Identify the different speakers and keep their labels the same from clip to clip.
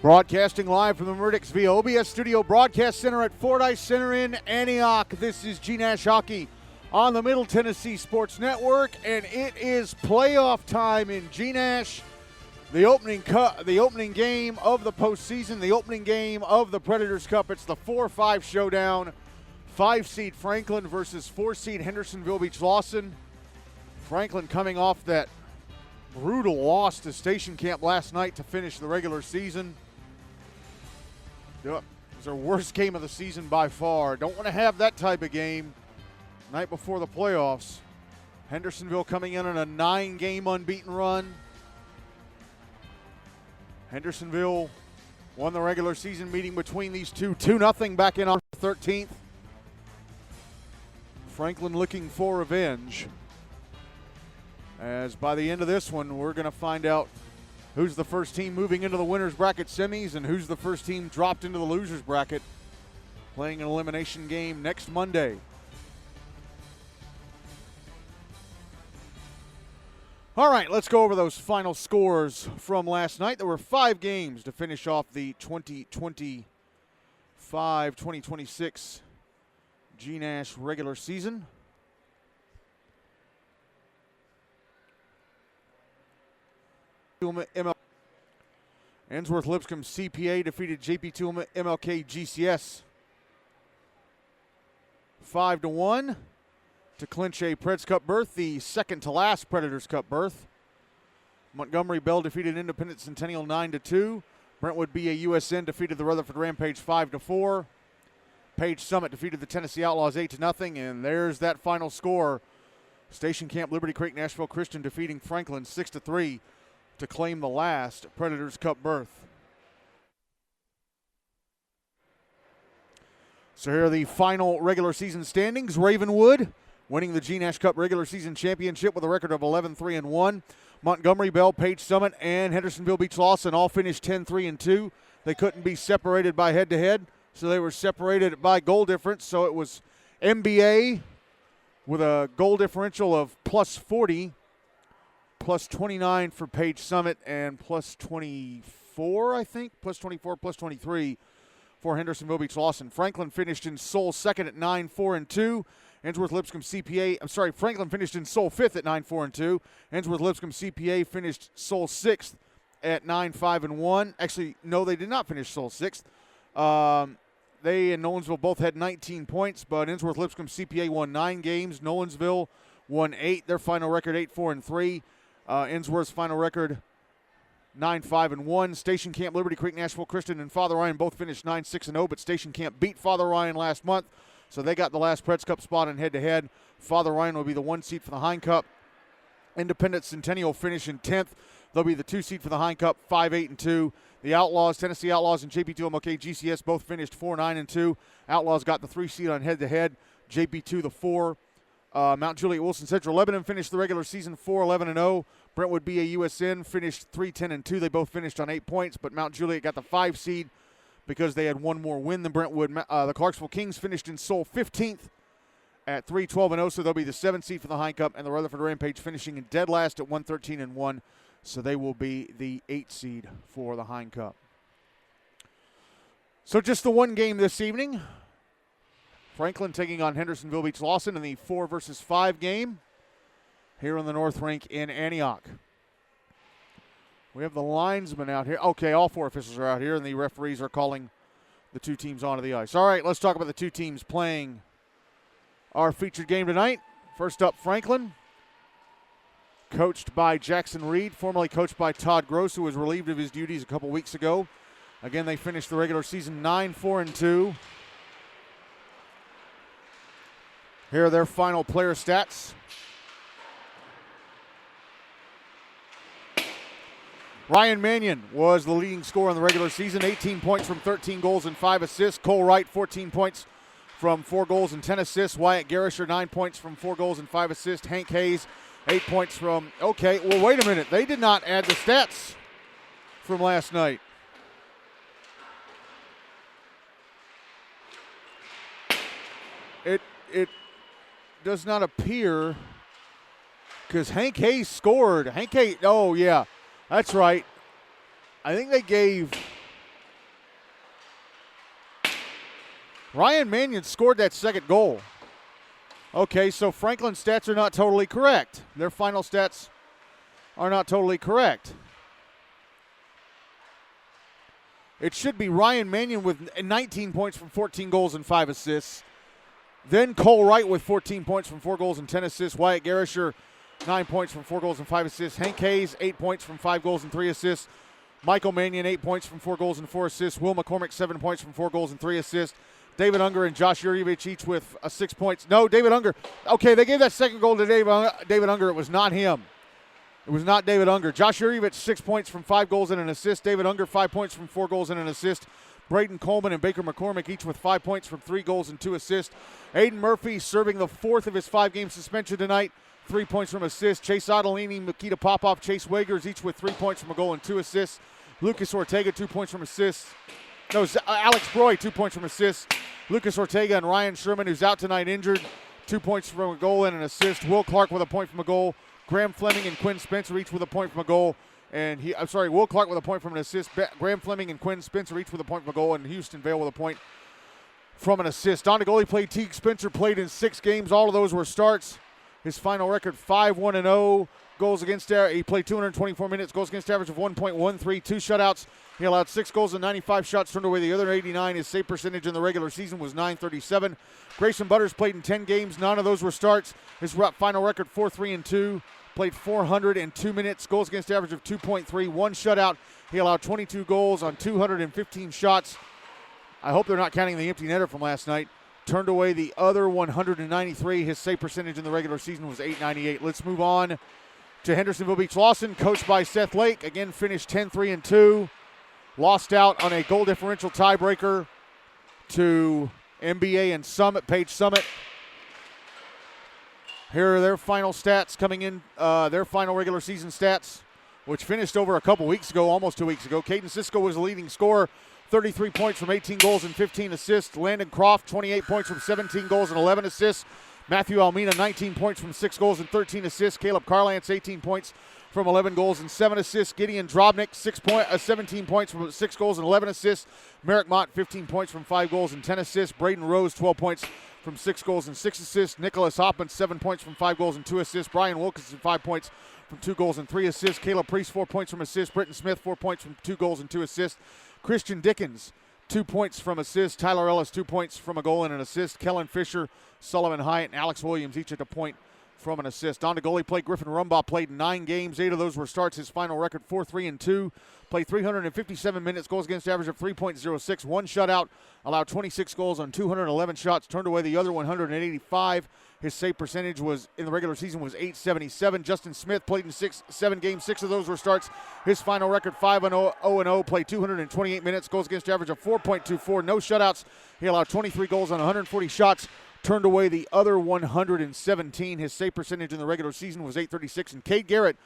Speaker 1: Broadcasting live from the Meridics via OBS Studio Broadcast Center at Fordyce Center in Antioch. This is GNASH Hockey on the Middle Tennessee Sports Network, and it is playoff time in GNASH. The opening game of the postseason, the opening game of the Predators Cup. It's the 4-5 showdown. 5-seed Franklin versus 4-seed Hendersonville-Beech-Lawson. Franklin coming off that brutal loss to Station Camp last night to finish the regular season. It was their worst game of the season by far. Don't want to have that type of game night before the playoffs. Hendersonville coming in on a 9-game unbeaten run. Hendersonville won the regular season meeting between these two, 2-0 back in on 13th. Franklin looking for revenge. As by the end of this one, we're going to find out who's the first team moving into the winner's bracket semis and who's the first team dropped into the loser's bracket, playing an elimination game next Monday. All right, let's go over those final scores from last night. There were 5 games to finish off the 2025-2026 GNASH regular season. Ainsworth-Lipscomb CPA defeated JP2 MLK GCS 5-1 to clinch a Preds Cup berth, the second to last Predators Cup berth. Montgomery Bell defeated Independent Centennial 9-2. Brentwood BAUSN defeated the Rutherford Rampage 5-4. Page Summit defeated the Tennessee Outlaws 8-0, and there's that final score. Station Camp Liberty Creek Nashville Christian defeating Franklin 6-3 to claim the last Predators Cup berth. So here are the final regular season standings. Ravenwood winning the GNASH Cup regular season championship with a record of 11-3-1. Montgomery Bell, Page Summit, and Hendersonville-Beech-Lawson all finished 10-3-2. They couldn't be separated by head-to-head, so they were separated by goal difference. So it was MBA with a goal differential of plus 40, plus 29 for Page Summit, and plus 24, I think, plus 24, plus 23 for Hendersonville-Beech-Lawson. Franklin finished in sole second at 9-4-2. Ainsworth-Lipscomb CPA, Franklin finished in sole fifth at 9-4-2. Ainsworth-Lipscomb CPA finished sole sixth at 9-5-1. Actually, no, they did not finish sole sixth. They and Nolensville both had 19 points, but Ainsworth-Lipscomb CPA won 9 games. Nolensville won 8. Their final record 8-4-3. Ainsworth's final record 9-5-1. Station Camp Liberty Creek Nashville Christian and Father Ryan both finished 9-6-0, but Station Camp beat Father Ryan last month, so they got the last Preds Cup spot in head-to-head. Father Ryan will be the 1 seed for the Hein Cup. Independent Centennial finish in 10th. They'll be the 2 seed for the Hein Cup, 5-8-2. The Outlaws, Tennessee Outlaws, and JP2 MLK GCS both finished 4-9-2. Outlaws got the 3 seed on head-to-head. JP2 the 4. Mount Juliet Wilson Central Lebanon finished the regular season 4-11-0. Brentwood BAUSN finished 3-10-2. They both finished on 8 points, but Mount Juliet got the 5 seed because they had one more win than Brentwood. The Clarksville Kings finished in sole 15th at 3-12-0, so they'll be the 7 seed for the Hein Cup, and the Rutherford Rampage finishing in dead last at 1-13-1, so they will be the 8 seed for the Hein Cup. So just the one game this evening. Franklin taking on Hendersonville-Beech-Lawson in the 4-versus-5 game here on the North Rink in Antioch. We have the linesmen out here. Okay, all 4 officials are out here, and the referees are calling the 2 teams onto the ice. All right, let's talk about the 2 teams playing our featured game tonight. First up, Franklin, coached by Jackson Reed, formerly coached by Todd Gross, who was relieved of his duties a couple weeks ago. Again, they finished the regular season 9-4-2. Here are their final player stats. Ryan Mannion was the leading scorer in the regular season, 18 points from 13 goals and 5 assists. Cole Wright, 14 points from 4 goals and 10 assists. Wyatt Garisher, 9 points from 4 goals and 5 assists. Hank Hayes, 8 points from, okay, well, wait a minute. They did not add the stats from last night. It does not appear, because Hank Hayes scored. Hank Hayes, oh, yeah, that's right. I think they gave Ryan Mannion scored that second goal. Okay, so Franklin's stats are not totally correct. Their final stats are not totally correct. It should be Ryan Mannion with 19 points from 14 goals and 5 assists. Then Cole Wright with 14 points from 4 goals and 10 assists. Wyatt Garisher, 9 points from 4 goals and 5 assists. Hank Hayes, 8 points from 5 goals and 3 assists. Michael Mannion, 8 points from 4 goals and 4 assists. Will McCormick, 7 points from 4 goals and 3 assists. David Unger and Josh Yurievich each with 6 points. No, David Unger. Okay, they gave that second goal to David Unger. It was not him. It was not David Unger. Josh Yurievich, 6 points from 5 goals and an assist. David Unger, 5 points from 4 goals and an assist. Braden Coleman and Baker McCormick each with 5 points from 3 goals and 2 assists. Aiden Murphy serving the 4th of his 5-game suspension tonight. 3 points from assists. Chase Ottolini, Makita Popoff, Chase Wagers each with 3 points from a goal and 2 assists. Lucas Ortega, 2 points from assists. No, Alex Broy, 2 points from assists. Lucas Ortega and Ryan Sherman, who's out tonight injured, 2 points from a goal and an assist. Will Clark with a point from a goal. Graham Fleming and Quinn Spencer each with a point from a goal. Will Clark with a point from an assist. Graham Fleming and Quinn Spencer each with a point from a goal. And Houston Vale with a point from an assist. Don DeGoli played. Teague Spencer played in 6 games. All of those were starts. His final record, 5-1-0. Goals against, he played 224 minutes. Goals against average of 1.13. 2 shutouts. He allowed 6 goals and 95 shots, turned away the other 89. His save percentage in the regular season was .937. Grayson Butters played in 10 games. None of those were starts. His final record, 4-3-2. Played 402 minutes. Goals against average of 2.3. 1 shutout. He allowed 22 goals on 215 shots. I hope they're not counting the empty netter from last night. Turned away the other 193. His save percentage in the regular season was .898. Let's move on to Hendersonville-Beech-Lawson, coached by Seth Lake. Again, finished 10-3-2. Lost out on a goal differential tiebreaker to MBA and Summit, Page Summit. Here are their final stats coming in, their final regular season stats, which finished over a couple weeks ago, almost 2 weeks ago. Caden Cisco was the leading scorer, 33 points from 18 goals and 15 assists. Landon Croft, 28 points from 17 goals and 11 assists. Matthew Almina, 19 points from 6 goals and 13 assists. Caleb Carlance, 18 points from 11 goals and 7 assists. Gideon Drobnik, 17 points from 6 goals and 11 assists. Merrick Mott, 15 points from 5 goals and 10 assists. Braden Rose, 12 points from 6 goals and 6 assists. Nicholas Hoffman, 7 points from 5 goals and 2 assists. Brian Wilkinson, 5 points from 2 goals and 3 assists. Caleb Priest, 4 points from assists. Britton Smith, 4 points from 2 goals and 2 assists. Christian Dickens, 2 points from assists. Tyler Ellis, 2 points from a goal and an assist. Kellen Fisher, Sullivan Hyatt, and Alex Williams each at a point from an assist. Don DeGoli played. Griffin Rumbaugh played 9 games. 8 of those were starts. His final record, 4-3-2. Played 357 minutes. Goals against average of 3.06. 1 shutout. Allowed 26 goals on 211 shots. Turned away the other 185. His save percentage was in the regular season was .877. Justin Smith played in 7 games. 6 of those were starts. His final record, 5-0-0. Played 228 minutes. Goals against average of 4.24. No shutouts. He allowed 23 goals on 140 shots. Turned away the other 117. His save percentage in the regular season was .836. And Cade Garrett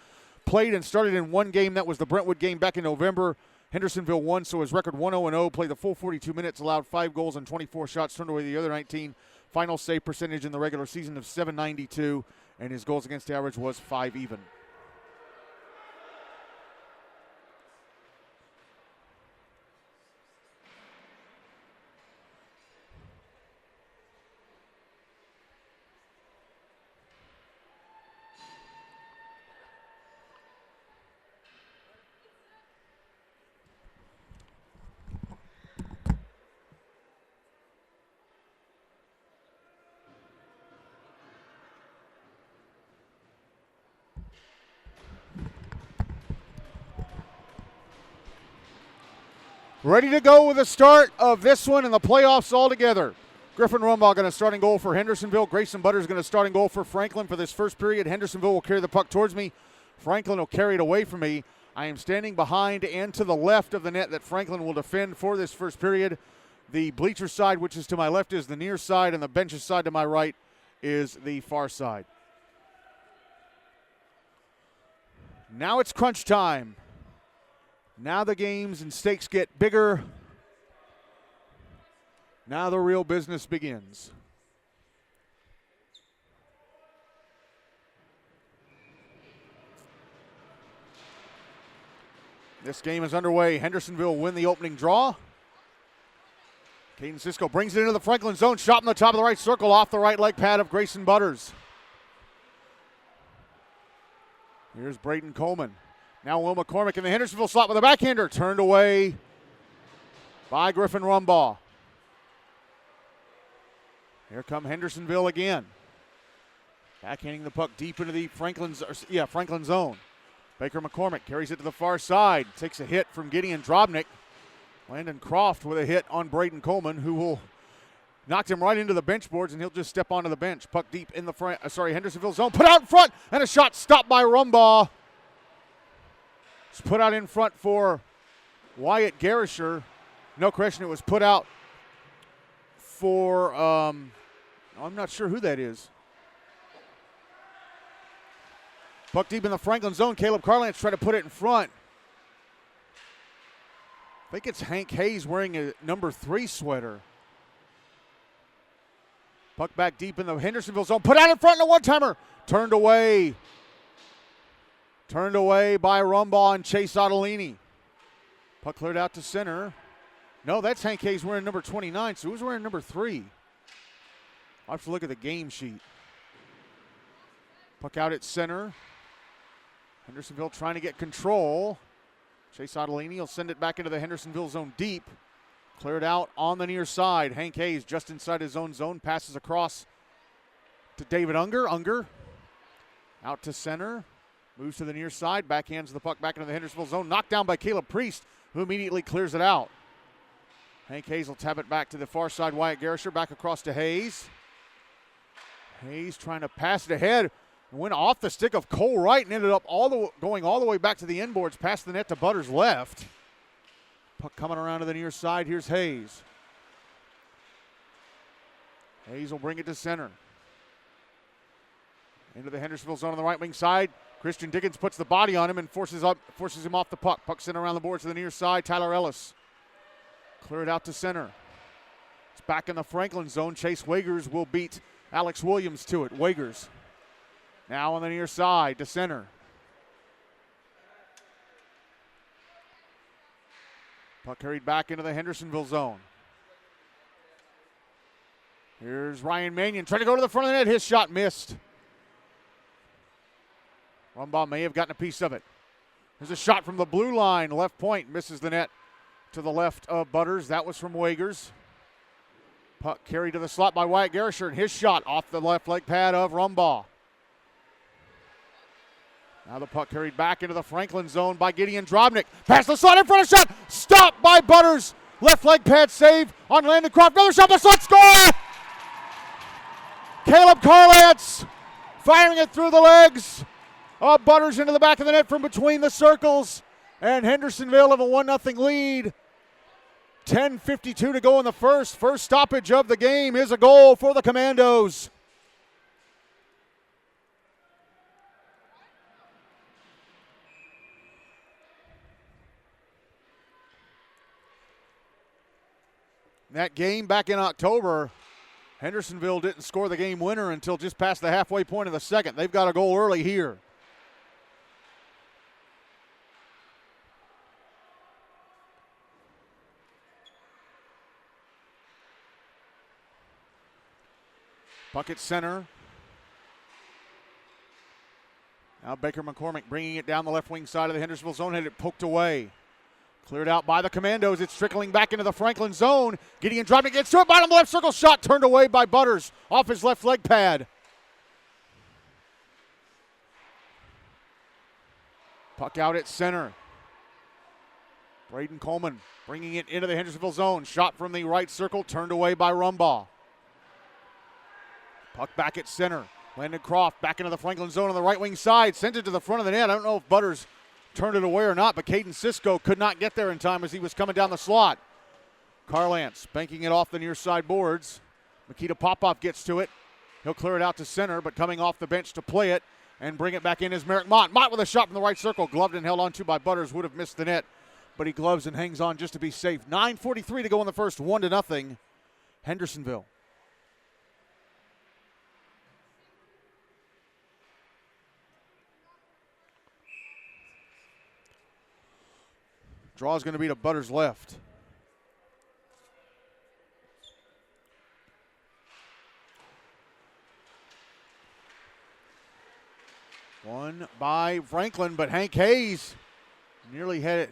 Speaker 1: played and started in 1 game. That was the Brentwood game back in November. Hendersonville won, so his record 1-0-0. Played the full 42 minutes, allowed 5 goals and 24 shots. Turned away the other 19. Final save percentage in the regular season of .792. And his goals against average was 5 even. Ready to go with the start of this one and the playoffs all together. Griffin Rumbaugh going to start in goal for Hendersonville. Grayson Butters going to start in goal for Franklin for this first period. Hendersonville will carry the puck towards me. Franklin will carry it away from me. I am standing behind and to the left of the net that Franklin will defend for this first period. The bleacher side, which is to my left, is the near side, and the benches side to my right is the far side. Now it's crunch time. Now the games and stakes get bigger. Now the real business begins. This game is underway. Hendersonville win the opening draw. Caden Cisco brings it into the Franklin zone. Shot in the top of the right circle off the right leg pad of Grayson Butters. Here's Braden Coleman. Now Will McCormick in the Hendersonville slot with a backhander. Turned away by Griffin Rumbaugh. Here come Hendersonville again. Backhanding the puck deep into the Franklin zone. Baker McCormick carries it to the far side. Takes a hit from Gideon Drobnik. Landon Croft with a hit on Braden Coleman, who will knock him right into the bench boards, and he'll just step onto the bench. Puck deep in the Hendersonville zone. Put out in front, and a shot stopped by Rumbaugh. It's put out in front for Wyatt Garisher. No question, it was put out for, I'm not sure who that is. Puck deep in the Franklin zone. Caleb Carlance trying to put it in front. I think it's Hank Hayes wearing a number 3 sweater. Puck back deep in the Hendersonville zone. Put out in front and a one-timer. Turned away. Turned away by Rumbaugh and Chase Ottolini. Puck cleared out to center. No, that's Hank Hayes wearing number 29, so who's wearing number 3? I'll have to look at the game sheet. Puck out at center. Hendersonville trying to get control. Chase Ottolini will send it back into the Hendersonville zone deep. Cleared out on the near side. Hank Hayes just inside his own zone. Passes across to David Unger. Unger out to center. Moves to the near side. Backhands the puck back into the Hendersonville zone. Knocked down by Caleb Priest, who immediately clears it out. Hank Hayes will tap it back to the far side. Wyatt Garisher back across to Hayes. Hayes trying to pass it ahead. Went off the stick of Cole Wright and ended up going all the way back to the inboards, past the net to Butters left. Puck coming around to the near side. Here's Hayes. Hayes will bring it to center. Into the Hendersonville zone on the right wing side. Christian Dickens puts the body on him and forces him off the puck. Puck sent around the boards to the near side. Tyler Ellis. Clear it out to center. It's back in the Franklin zone. Chase Wagers will beat Alex Williams to it. Wagers now on the near side to center. Puck carried back into the Hendersonville zone. Here's Ryan Mannion trying to go to the front of the net. His shot missed. Rumbaugh may have gotten a piece of it. There's a shot from the blue line. Left point misses the net to the left of Butters. That was from Wagers. Puck carried to the slot by Wyatt Garisher, and his shot off the left leg pad of Rumbaugh. Now the puck carried back into the Franklin zone by Gideon Drobnik. Pass the slot in front of shot. Stopped by Butters. Left leg pad save on Landon Croft. Another shot, the slot, score! Caleb Carlance firing it through the legs of Butters into the back of the net from between the circles. And Hendersonville have a 1-0 lead. 10:52 to go in the first. First stoppage of the game is a goal for the Commandos. That game back in October, Hendersonville didn't score the game winner until just past the halfway point of the second. They've got a goal early here. Puck at center. Now Baker McCormick bringing it down the left wing side of the Hendersonville zone. Had it poked away. Cleared out by the Commandos. It's trickling back into the Franklin zone. Gideon Drobnik gets to it. Bottom left circle shot turned away by Butters off his left leg pad. Puck out at center. Braden Coleman bringing it into the Hendersonville zone. Shot from the right circle turned away by Rumbaugh. Puck back at center. Landon Croft back into the Franklin zone on the right wing side. Sent it to the front of the net. I don't know if Butters turned it away or not, but Caden Cisco could not get there in time as he was coming down the slot. Carlance banking it off the near side boards. Makita Popov gets to it. He'll clear it out to center, but coming off the bench to play it and bring it back in is Merrick Mott. Mott with a shot from the right circle. Gloved and held onto by Butters. Would have missed the net, but he gloves and hangs on just to be safe. 9:43 to go in the first. 1-0 Hendersonville. Draw is going to be to Butters left. One by Franklin, but Hank Hayes nearly had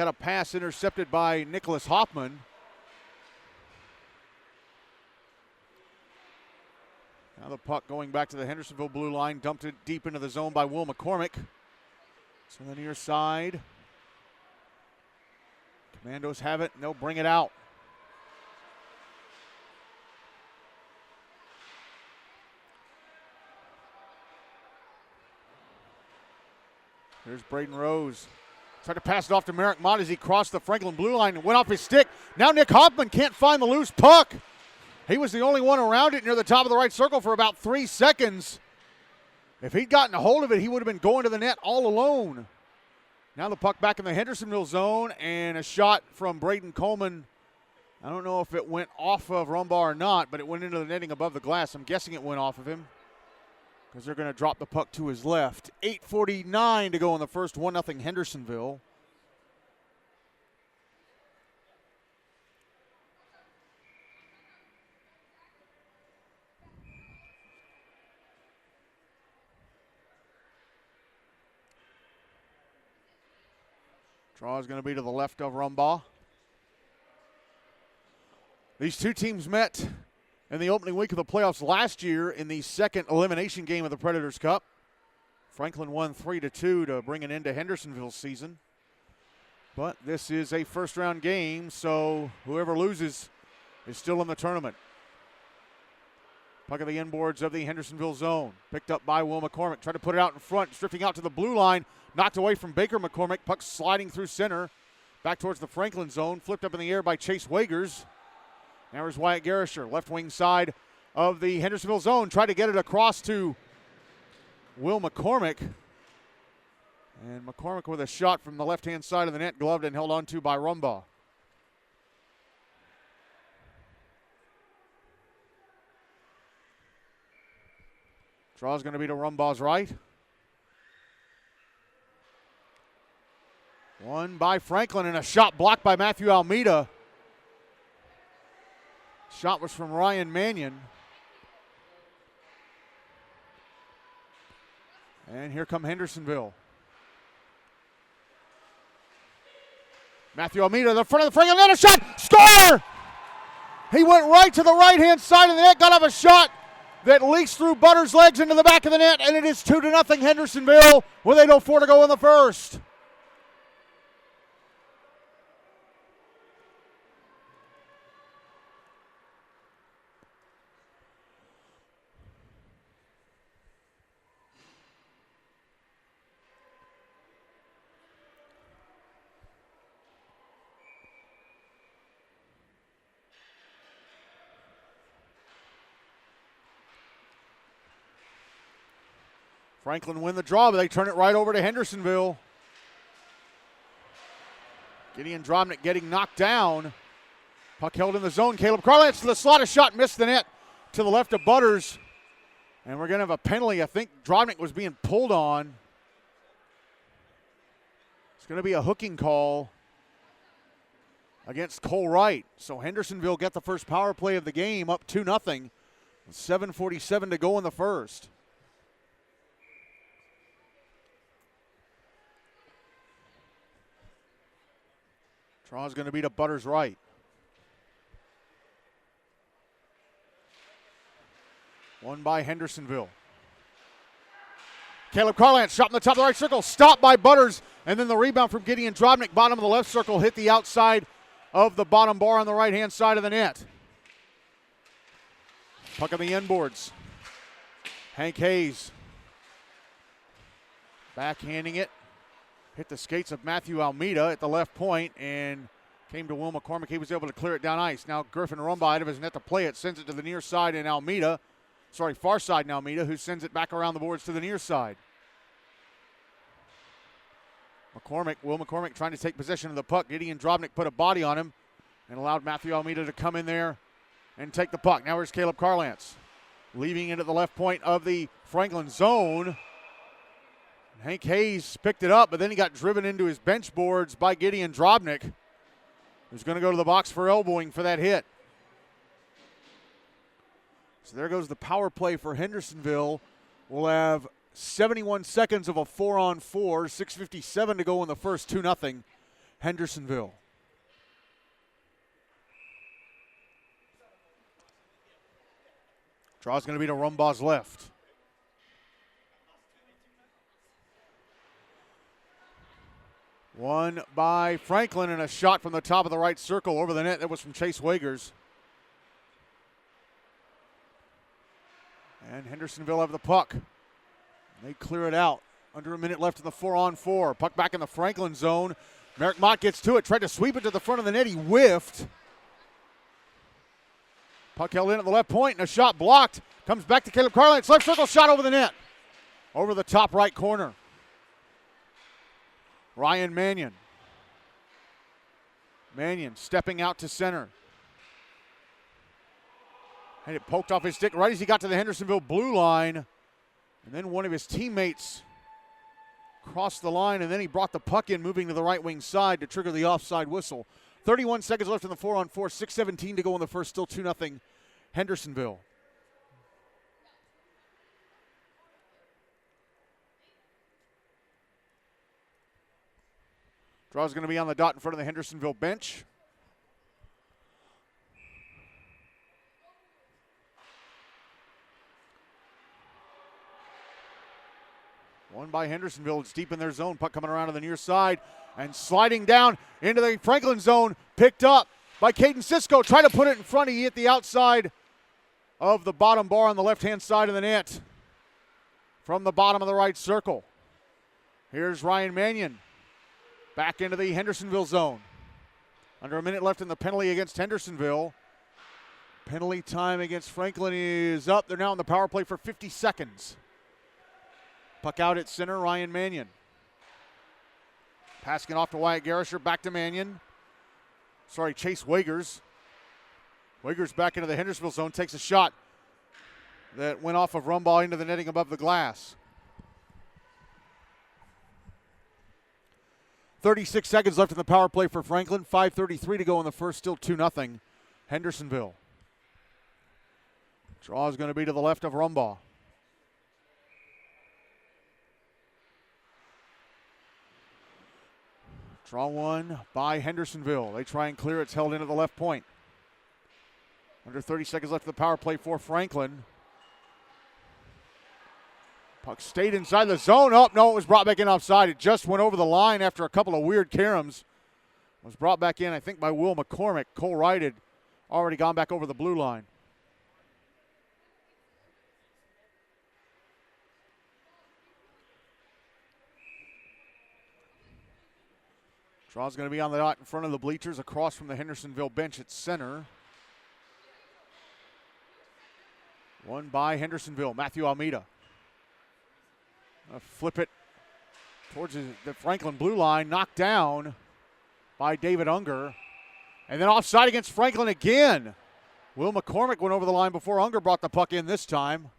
Speaker 1: a pass intercepted by Nicholas Hoffman. Now the puck going back to the Hendersonville blue line, dumped it deep into the zone by Will McCormick. To the near side. Commandos have it, and they'll bring it out. Here's Braden Rose. Tried to pass it off to Merrick Mott as he crossed the Franklin blue line and went off his stick. Now Nick Hoffman can't find the loose puck. He was the only one around it near the top of the right circle for about 3 seconds. If he'd gotten a hold of it, he would have been going to the net all alone. Now the puck back in the Hendersonville zone, and a shot from Braden Coleman. I don't know if it went off of Rumbaugh or not, but it went into the netting above the glass. I'm guessing it went off of him because they're going to drop the puck to his left. 8:49 to go in the first, 1-0 Hendersonville. Draw is going to be to the left of Rumbaugh. These two teams met in the opening week of the playoffs last year in the second elimination game of the Predators Cup. Franklin won 3-2 to bring an end to Hendersonville's season. But this is a first-round game, so whoever loses is still in the tournament. Puck at the inboards of the Hendersonville zone. Picked up by Will McCormick. Tried to put it out in front, drifting out to the blue line. Knocked away from Baker McCormick. Puck sliding through center. Back towards the Franklin zone. Flipped up in the air by Chase Wagers. Now here's Wyatt Garisher, left wing side of the Hendersonville zone. Tried to get it across to Will McCormick. And McCormick with a shot from the left-hand side of the net, gloved and held on to by Rumbaugh. Draw is going to be to Rumbaugh's right. One by Franklin, and a shot blocked by Matthew Almeida. Shot was from Ryan Mannion. And here come Hendersonville. Matthew Almeida, the front of the Franklin net, a shot, score! He went right to the right-hand side of the net, got off a shot that leaks through Butters' legs into the back of the net, and it is 2-0 Hendersonville with 8:04 to go in the first. Franklin win the draw, but they turn it right over to Hendersonville. Gideon Drobnik getting knocked down. Puck held in the zone. Caleb Carlance to the slot, a shot missed the net to the left of Butters. And we're going to have a penalty. I think Drobnik was being pulled on. It's going to be a hooking call against Cole Wright. So Hendersonville get the first power play of the game, up 2-0. 7:47 to go in the first. Draw is going to be to Butters' right. One by Hendersonville. Caleb Carlance shot in the top of the right circle, stopped by Butters, and then the rebound from Gideon Drobnik, bottom of the left circle, hit the outside of the bottom bar on the right-hand side of the net. Puck on the inboards. Hank Hayes backhanding it. Hit the skates of Matthew Almeida at the left point and came to Will McCormick. He was able to clear it down ice. Now Griffin Rumbaugh out of his net to play it. Sends it to the near side in Almeida. Far side in Almeida, who sends it back around the boards to the near side. Will McCormick trying to take possession of the puck. Gideon Drobnik put a body on him and allowed Matthew Almeida to come in there and take the puck. Now here's Caleb Carlance. Leaving it at the left point of the Franklin zone. Hank Hayes picked it up, but then he got driven into his bench boards by Gideon Drobnik, who's going to go to the box for elbowing for that hit. So there goes the power play for Hendersonville. We'll have 71 seconds of a 4-on-4, 6:57 to go in the first, 2-0 Hendersonville. Draw's going to be to Rumbaugh's left. One by Franklin, and a shot from the top of the right circle over the net. That was from Chase Wagers. And Hendersonville have the puck. They clear it out. Under a minute left in the 4-on-4. Puck back in the Franklin zone. Merrick Mott gets to it, tried to sweep it to the front of the net. He whiffed. Puck held in at the left point, and a shot blocked. Comes back to Caleb Carlin. It's left circle shot over the net. Over the top right corner. Ryan Mannion. Mannion stepping out to center. Had it poked off his stick right as he got to the Hendersonville blue line. And then one of his teammates crossed the line, and then he brought the puck in, moving to the right wing side to trigger the offside whistle. 31 seconds left in the 4-on-4, 6:17 to go in the first, still 2-0 Hendersonville. Draw's going to be on the dot in front of the Hendersonville bench. One by Hendersonville. It's deep in their zone. Puck coming around to the near side and sliding down into the Franklin zone. Picked up by Caden Cisco. Trying to put it in front. He hit the outside of the bottom bar on the left-hand side of the net from the bottom of the right circle. Here's Ryan Mannion back into the Hendersonville zone. Under a minute left in the penalty against Hendersonville. Penalty time against Franklin is up. They're now in the power play for 50 seconds. Puck out at center, Ryan Mannion. Passing it off to Wyatt Garrisher, back to Mannion. Chase Wagers. Wagers back into the Hendersonville zone, takes a shot that went off of Rumbaugh into the netting above the glass. 36 seconds left in the power play for Franklin. 5:33 to go in the first, still 2-0 Hendersonville. Draw is going to be to the left of Rumbaugh. Draw one by Hendersonville. They try and clear. It's held into the left point. Under 30 seconds left of the power play for Franklin. Puck stayed inside the zone. Oh, no, it was brought back in offside. It just went over the line after a couple of weird caroms. It was brought back in, I think, by Will McCormick. Cole Wright had already gone back over the blue line. Draw's going to be on the dot in front of the bleachers across from the Hendersonville bench at center. One by Hendersonville, Matthew Almeida. Flip it towards the Franklin blue line, knocked down by David Unger. And then offside against Franklin again. Will McCormick went over the line before Unger brought the puck in this time.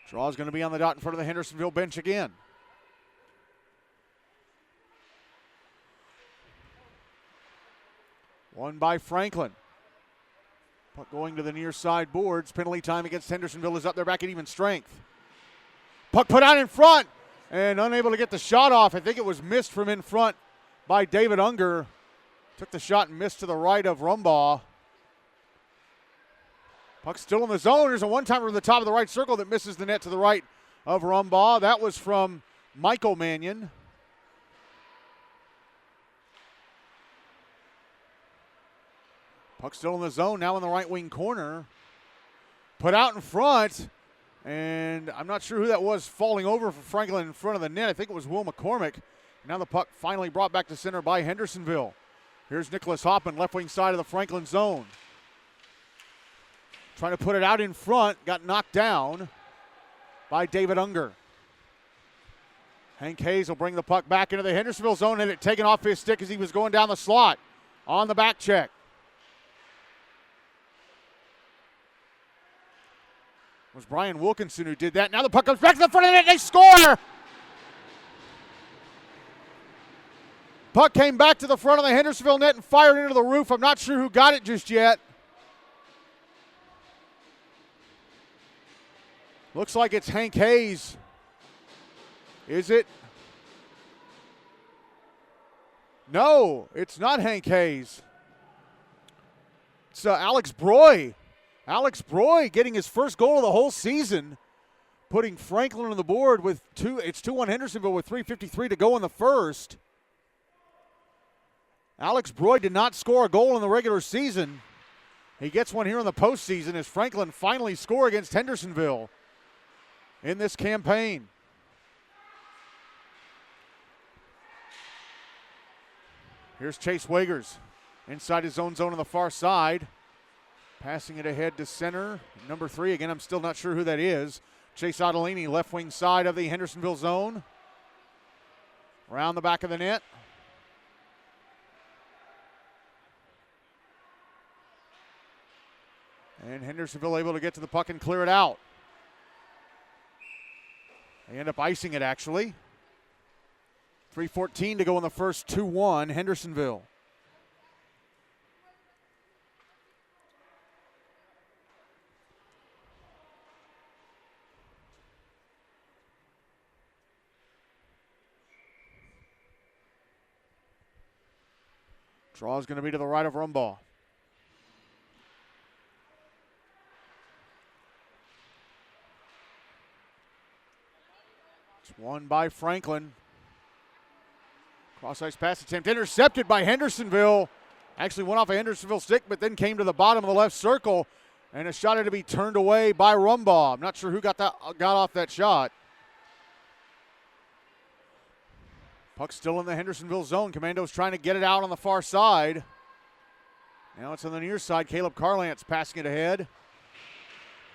Speaker 1: Draw's going to be on the dot in front of the Hendersonville bench again. One by Franklin. Puck going to the near side boards. Penalty time against Hendersonville is up. They're back at even strength. Puck put out in front and unable to get the shot off. I think it was missed from in front by David Unger. Took the shot and missed to the right of Rumbaugh. Puck still in the zone. There's a one-timer in the top of the right circle that misses the net to the right of Rumbaugh. That was from Michael Mannion. Puck still in the zone, now in the right wing corner. Put out in front, and I'm not sure who that was falling over for Franklin in front of the net. I think it was Will McCormick. Now the puck finally brought back to center by Hendersonville. Here's Nicholas Hoppin, left wing side of the Franklin zone. Trying to put it out in front, got knocked down by David Unger. Hank Hayes will bring the puck back into the Hendersonville zone, and it taken off his stick as he was going down the slot on the back check. It was Brian Wilkinson who did that. Now the puck comes back to the front of the net, they score! Puck came back to the front of the Hendersonville net and fired into the roof. I'm not sure who got it just yet. Looks like it's Hank Hayes. Is it? No, it's not Hank Hayes. It's Alex Broy. Alex Broy getting his first goal of the whole season, putting Franklin on the board with two. It's 2-1 Hendersonville with 3:53 to go in the first. Alex Broy did not score a goal in the regular season. He gets one here in the postseason as Franklin finally score against Hendersonville in this campaign. Here's Chase Wagers inside his own zone on the far side. Passing it ahead to center. Number 3, again, I'm still not sure who that is. Chase Ottolini, left wing side of the Hendersonville zone. Around the back of the net. And Hendersonville able to get to the puck and clear it out. They end up icing it, actually. 3:14 to go in the first. 2-1 Hendersonville. Draw is going to be to the right of Rumbaugh. It's won by Franklin. Cross-ice pass attempt intercepted by Hendersonville. Actually went off a Hendersonville stick, but then came to the bottom of the left circle. And a shot had to be turned away by Rumbaugh. I'm not sure who got off that shot. Puck still in the Hendersonville zone. Commandos trying to get it out on the far side. Now it's on the near side. Caleb Carlance passing it ahead.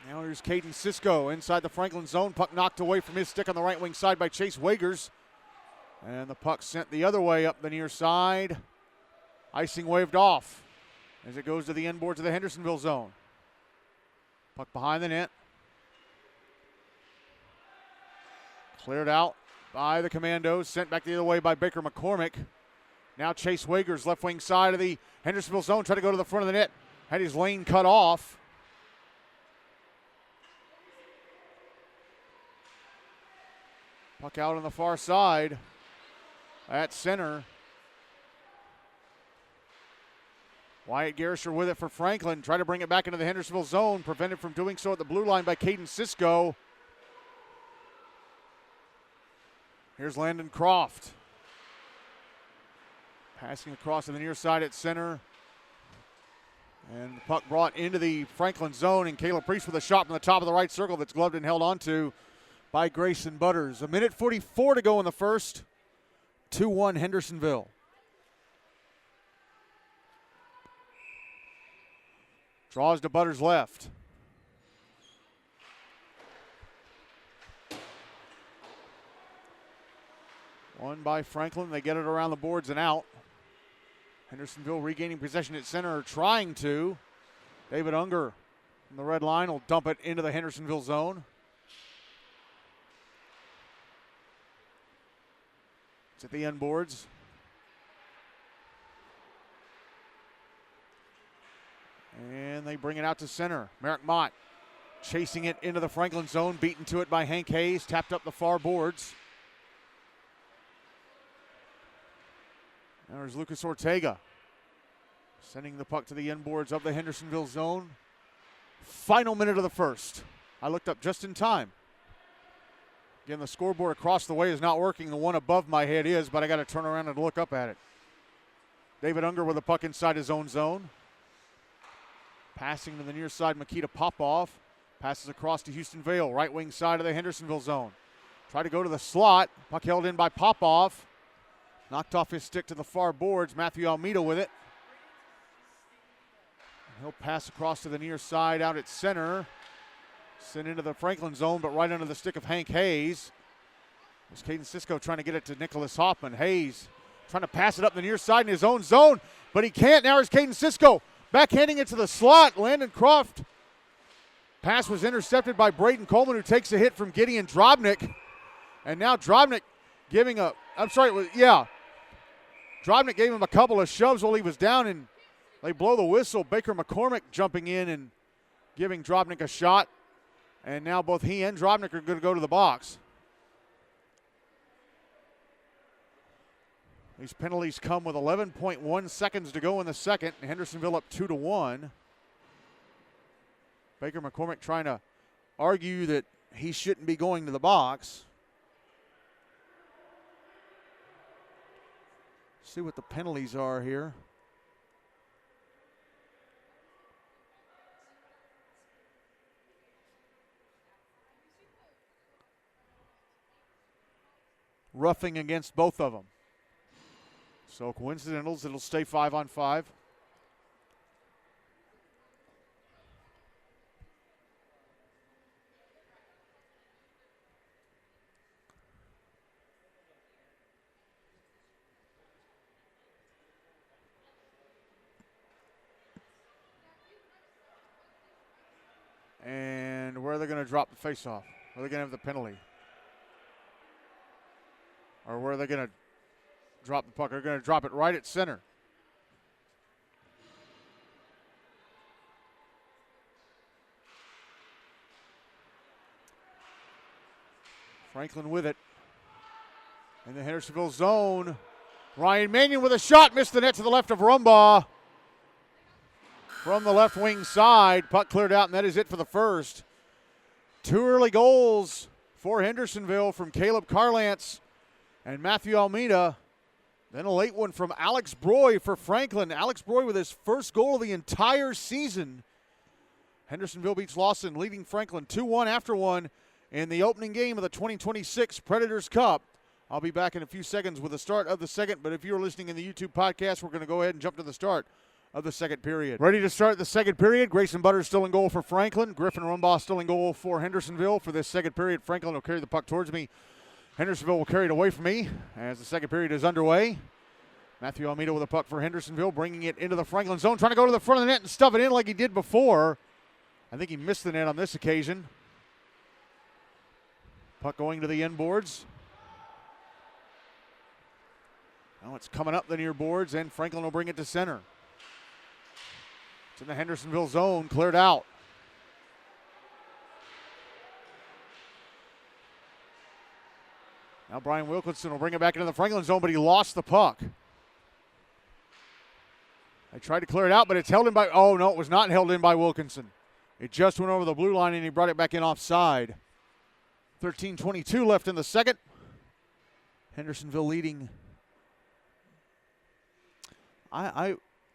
Speaker 1: Now here's Caden Cisco inside the Franklin zone. Puck knocked away from his stick on the right wing side by Chase Wagers. And the puck sent the other way up the near side. Icing waved off as it goes to the end boards of the Hendersonville zone. Puck behind the net. Cleared out by the Commandos. Sent back the other way by Baker McCormick. Now Chase Wagers, left wing side of the Hendersonville zone. Tried to go to the front of the net. Had his lane cut off. Puck out on the far side. At center. Wyatt Garrisher with it for Franklin. Try to bring it back into the Hendersonville zone. Prevented from doing so at the blue line by Caden Cisco. Here's Landon Croft. Passing across to the near side at center. And the puck brought into the Franklin zone. And Caleb Priest with a shot from the top of the right circle that's gloved and held onto by Grayson Butters. 1:44 to go in the first. 2-1 Hendersonville. Draws to Butters left. Won by Franklin. They get it around the boards and out. Hendersonville regaining possession at center, or trying to. David Unger from the red line will dump it into the Hendersonville zone. It's at the end boards. And they bring it out to center. Merrick Mott chasing it into the Franklin zone, beaten to it by Hank Hayes, tapped up the far boards. Now there's Lucas Ortega sending the puck to the end boards of the Hendersonville zone. Final minute of the first. I looked up just in time. Again, the scoreboard across the way is not working. The one above my head is, but I got to turn around and look up at it. David Unger with the puck inside his own zone. Passing to the near side, Makita Popoff. Passes across to Houston Vale, right wing side of the Hendersonville zone. Try to go to the slot. Puck held in by Popoff. Knocked off his stick to the far boards. Matthew Almeida with it. He'll pass across to the near side out at center. Sent into the Franklin zone, but right under the stick of Hank Hayes. There's Caden Cisco trying to get it to Nicholas Hoffman. Hayes trying to pass it up the near side in his own zone, but he can't. Now here's Caden Cisco backhanding it to the slot. Landon Croft. Pass was intercepted by Braden Coleman, who takes a hit from Gideon Drobnik. And now Drobnik giving a, Dropnik gave him a couple of shoves while he was down, and they blow the whistle. Baker McCormick jumping in and giving Dropnik a shot. And now both he and Dropnik are going to go to the box. These penalties come with 11.1 seconds to go in the second. Hendersonville up 2-1. Baker McCormick trying to argue that he shouldn't be going to the box. See what the penalties are here. Roughing against both of them. So coincidentals, it'll stay 5-on-5. And where are they going to drop the faceoff? Where are they going to have the penalty? Or where are they going to drop the puck? They're going to drop it right at center. Franklin with it. In the Hendersonville zone. Ryan Mannion with a shot. Missed the net to the left of Rumbaugh. From the left wing side. Puck cleared out, and that is it for the first. 2 early goals for Hendersonville from Caleb Carlance and Matthew Almeida. Then a late one from Alex Broy for Franklin. Alex Broy with his first goal of the entire season. Hendersonville-Beech-Lawson leading Franklin 2-1 after one in the opening game of the 2026 Predators Cup. I'll be back in a few seconds with the start of the second, but if you're listening in the YouTube podcast, we're going to go ahead and jump to the start of the second period. Ready to start the second period. Grayson Butters still in goal for Franklin. Griffin Rumbaugh still in goal for Hendersonville. For this second period, Franklin will carry the puck towards me. Hendersonville will carry it away from me as the second period is underway. Matthew Almeida with a puck for Hendersonville, bringing it into the Franklin zone, trying to go to the front of the net and stuff it in like he did before. I think he missed the net on this occasion. Puck going to the end boards. Now it's coming up the near boards, and Franklin will bring it to center. It's in the Hendersonville zone, cleared out. Now Brian Wilkinson will bring it back into the Franklin zone, but he lost the puck. They tried to clear it out, but it's held in by, oh no, it was not held in by Wilkinson. It just went over the blue line and he brought it back in offside. 13:22 left in the second. Hendersonville leading.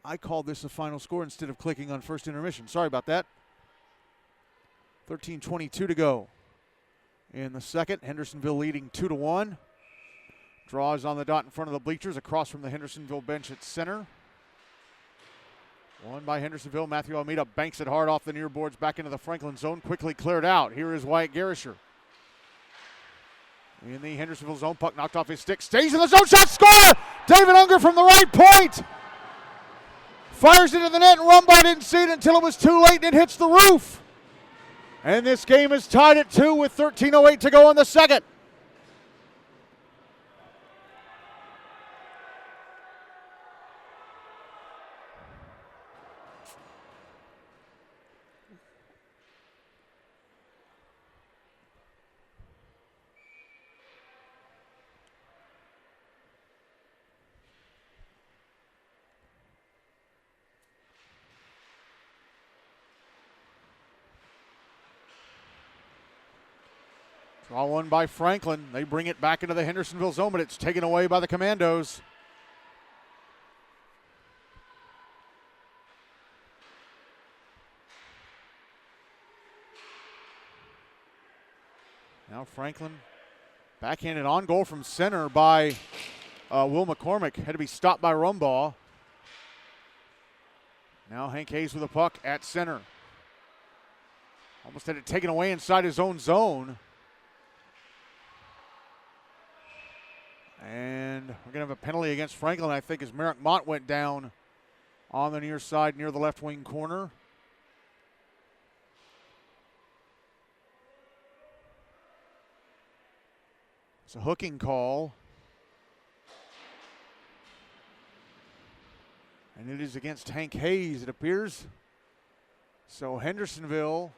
Speaker 1: I called this a final score instead of clicking on first intermission. Sorry about that. 13:22 to go in the second. Hendersonville leading 2-1. Draws on the dot in front of the bleachers across from the Hendersonville bench at center. Won by Hendersonville. Matthew Almeida banks it hard off the near boards back into the Franklin zone. Quickly cleared out. Here is Wyatt Garisher. In the Hendersonville zone, puck knocked off his stick. Stays in the zone, shot, score! David Unger from the right point. Fires into the net, and Rumbaugh didn't see it until it was too late, and it hits the roof. And this game is tied at 2 with 13:08 to go in the second. Draw one by Franklin. They bring it back into the Hendersonville zone, but it's taken away by the Commandos. Now Franklin backhanded on goal from center by Will McCormick. Had to be stopped by Rumbaugh. Now Hank Hayes with a puck at center. Almost had it taken away inside his own zone. And we're going to have a penalty against Franklin, I think, as Merrick Mott went down on the near side near the left wing corner. It's a hooking call. And it is against Hank Hayes, it appears. So Hendersonville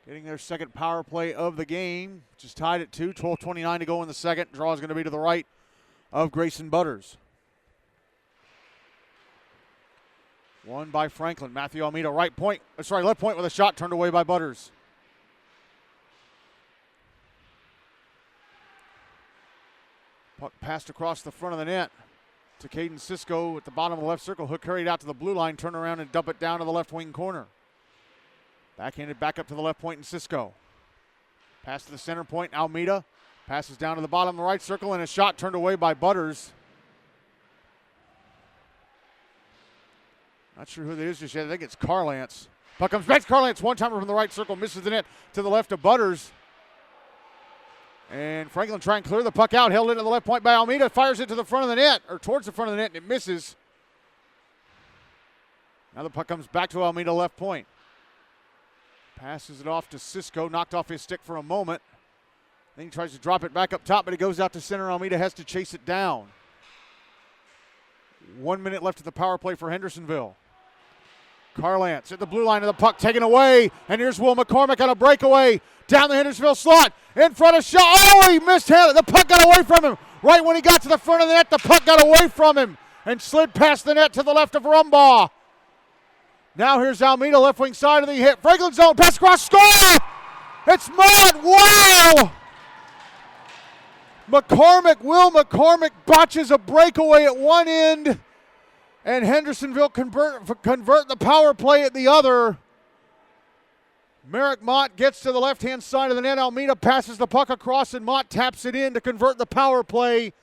Speaker 1: getting their second power play of the game, which is tied at 2, 12:29 to go in the second. Draw is going to be to the right of Grayson Butters. Won by Franklin. Matthew Almeida, left point with a shot turned away by Butters. Puck passed across the front of the net to Caden Cisco at the bottom of the left circle. Hook carried out to the blue line, turn around and dump it down to the left wing corner. Backhanded back up to the left point in Cisco. Pass to the center point, Almeida. Passes down to the bottom of the right circle and a shot turned away by Butters. Not sure who that is just yet. I think it's Carlance. Puck comes back to Carlance. One-timer from the right circle. Misses the net to the left of Butters. And Franklin trying to clear the puck out. Held into the left point by Almeida. Fires it to the front of the net, or towards the front of the net, and it misses. Now the puck comes back to Almeida left point. Passes it off to Cisco. Knocked off his stick for a moment. Then he tries to drop it back up top, but it goes out to center. Almeida has to chase it down. 1 minute left at the power play for Hendersonville. Carlance at the blue line of the puck taken away. And here's Will McCormick on a breakaway. Down the Hendersonville slot. In front of shot. Oh, he mishandled it. The puck got away from him. Right when he got to the front of the net, the puck got away from him and slid past the net to the left of Rumbaugh. Now here's Almeida, left wing side of the hit. Franklin zone. Pass across. Score! It's Mott. Wow! Will McCormick botches a breakaway at one end. And Hendersonville convert the power play at the other. Merrick Mott gets to the left-hand side of the net. Almeida passes the puck across, and Mott taps it in to convert the power play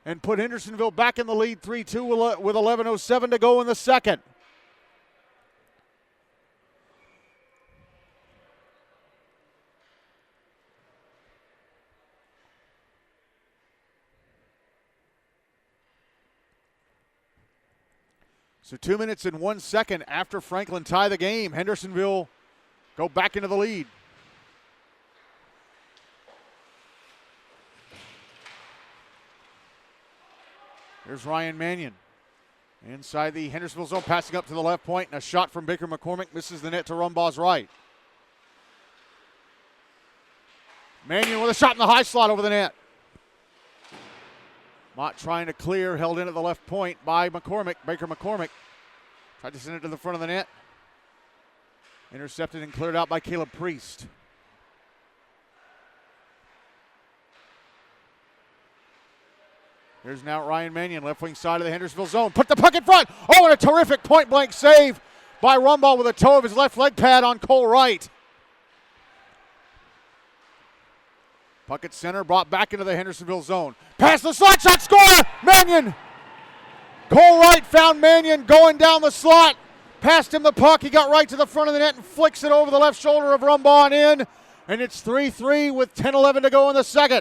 Speaker 1: and put Hendersonville back in the lead 3-2 with 11:07 to go in the second. So 2 minutes and 1 second after Franklin tie the game, Hendersonville go back into the lead. Here's Ryan Mannion. Inside the Hendersonville zone, passing up to the left point, and a shot from Baker McCormick misses the net to Rumbaugh's right. Mannion with a shot in the high slot over the net. Mott trying to clear, held in at the left point by McCormick. Baker McCormick tried to send it to the front of the net. Intercepted and cleared out by Caleb Priest. Here's now Ryan Mannion, left wing side of the Hendersonville zone. Put the puck in front. Oh, and a terrific point blank save by Rumbaugh with a toe of his left leg pad on Cole Wright. Puck at center, brought back into the Hendersonville zone. Pass the slot, shot, score! Mannion! Cole Wright found Mannion going down the slot. Passed him the puck. He got right to the front of the net and flicks it over the left shoulder of Rumbaugh and in. And it's 3-3 with 10:11 to go in the second.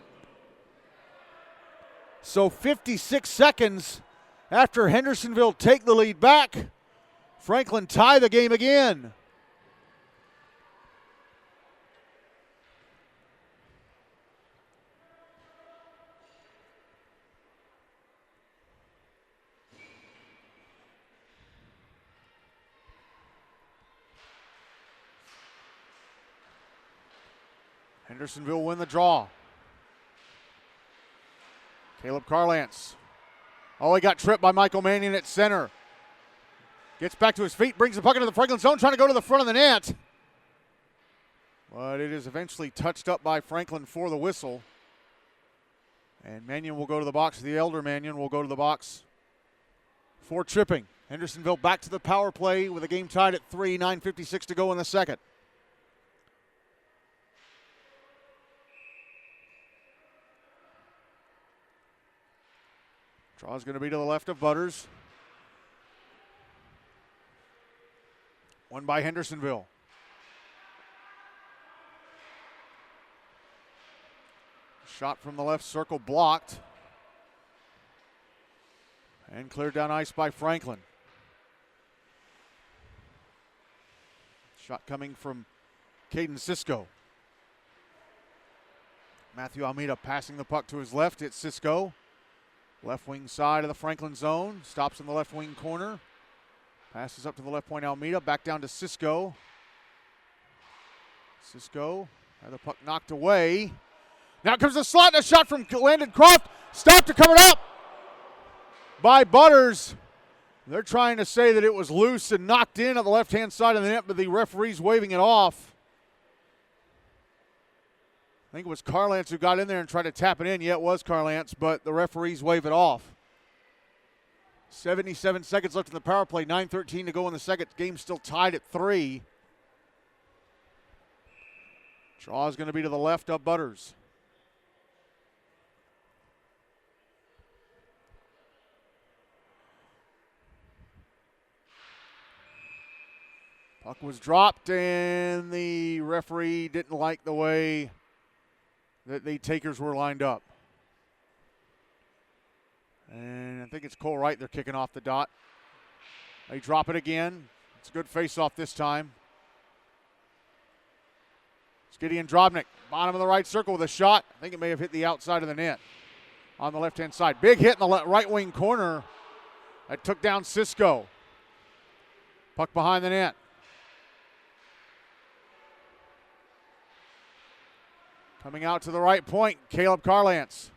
Speaker 1: So 56 seconds after Hendersonville take the lead back, Franklin tie the game again. Hendersonville win the draw. Caleb Carlance. Oh, he got tripped by Michael Mannion at center. Gets back to his feet, brings the puck into the Franklin zone, trying to go to the front of the net. But it is eventually touched up by Franklin for the whistle. And Mannion will go to the box. The elder Mannion will go to the box for tripping. Hendersonville back to the power play with a game tied at 3, 9:56 to go in the second. Draw is going to be to the left of Butters. Won by Hendersonville. Shot from the left circle blocked. And cleared down ice by Franklin. Shot coming from Caden Cisco. Matthew Almeida passing the puck to his left. It's Cisco. Left wing side of the Franklin zone. Stops in the left wing corner. Passes up to the left point Almeida. Back down to Cisco. Cisco had the puck knocked away. Now comes the slot and a shot from Landon Croft. Stopped to cover it up by Butters. They're trying to say that it was loose and knocked in on the left-hand side of the net, but the referee's waving it off. I think it was Carlance who got in there and tried to tap it in. Yeah, it was Carlance, but the referees wave it off. 77 seconds left in the power play, 9:13 to go in the second. Game still tied at 3. Draw is going to be to the left of Butters. Puck was dropped, and the referee didn't like the way that the takers were lined up. And I think it's Cole Wright they're kicking off the dot. They drop it again. It's a good face-off this time. It's Gideon Drobnik, bottom of the right circle with a shot. I think it may have hit the outside of the net on the left-hand side. Big hit in the right wing corner. That took down Cisco. Puck behind the net. Coming out to the right point, Caleb Carlance.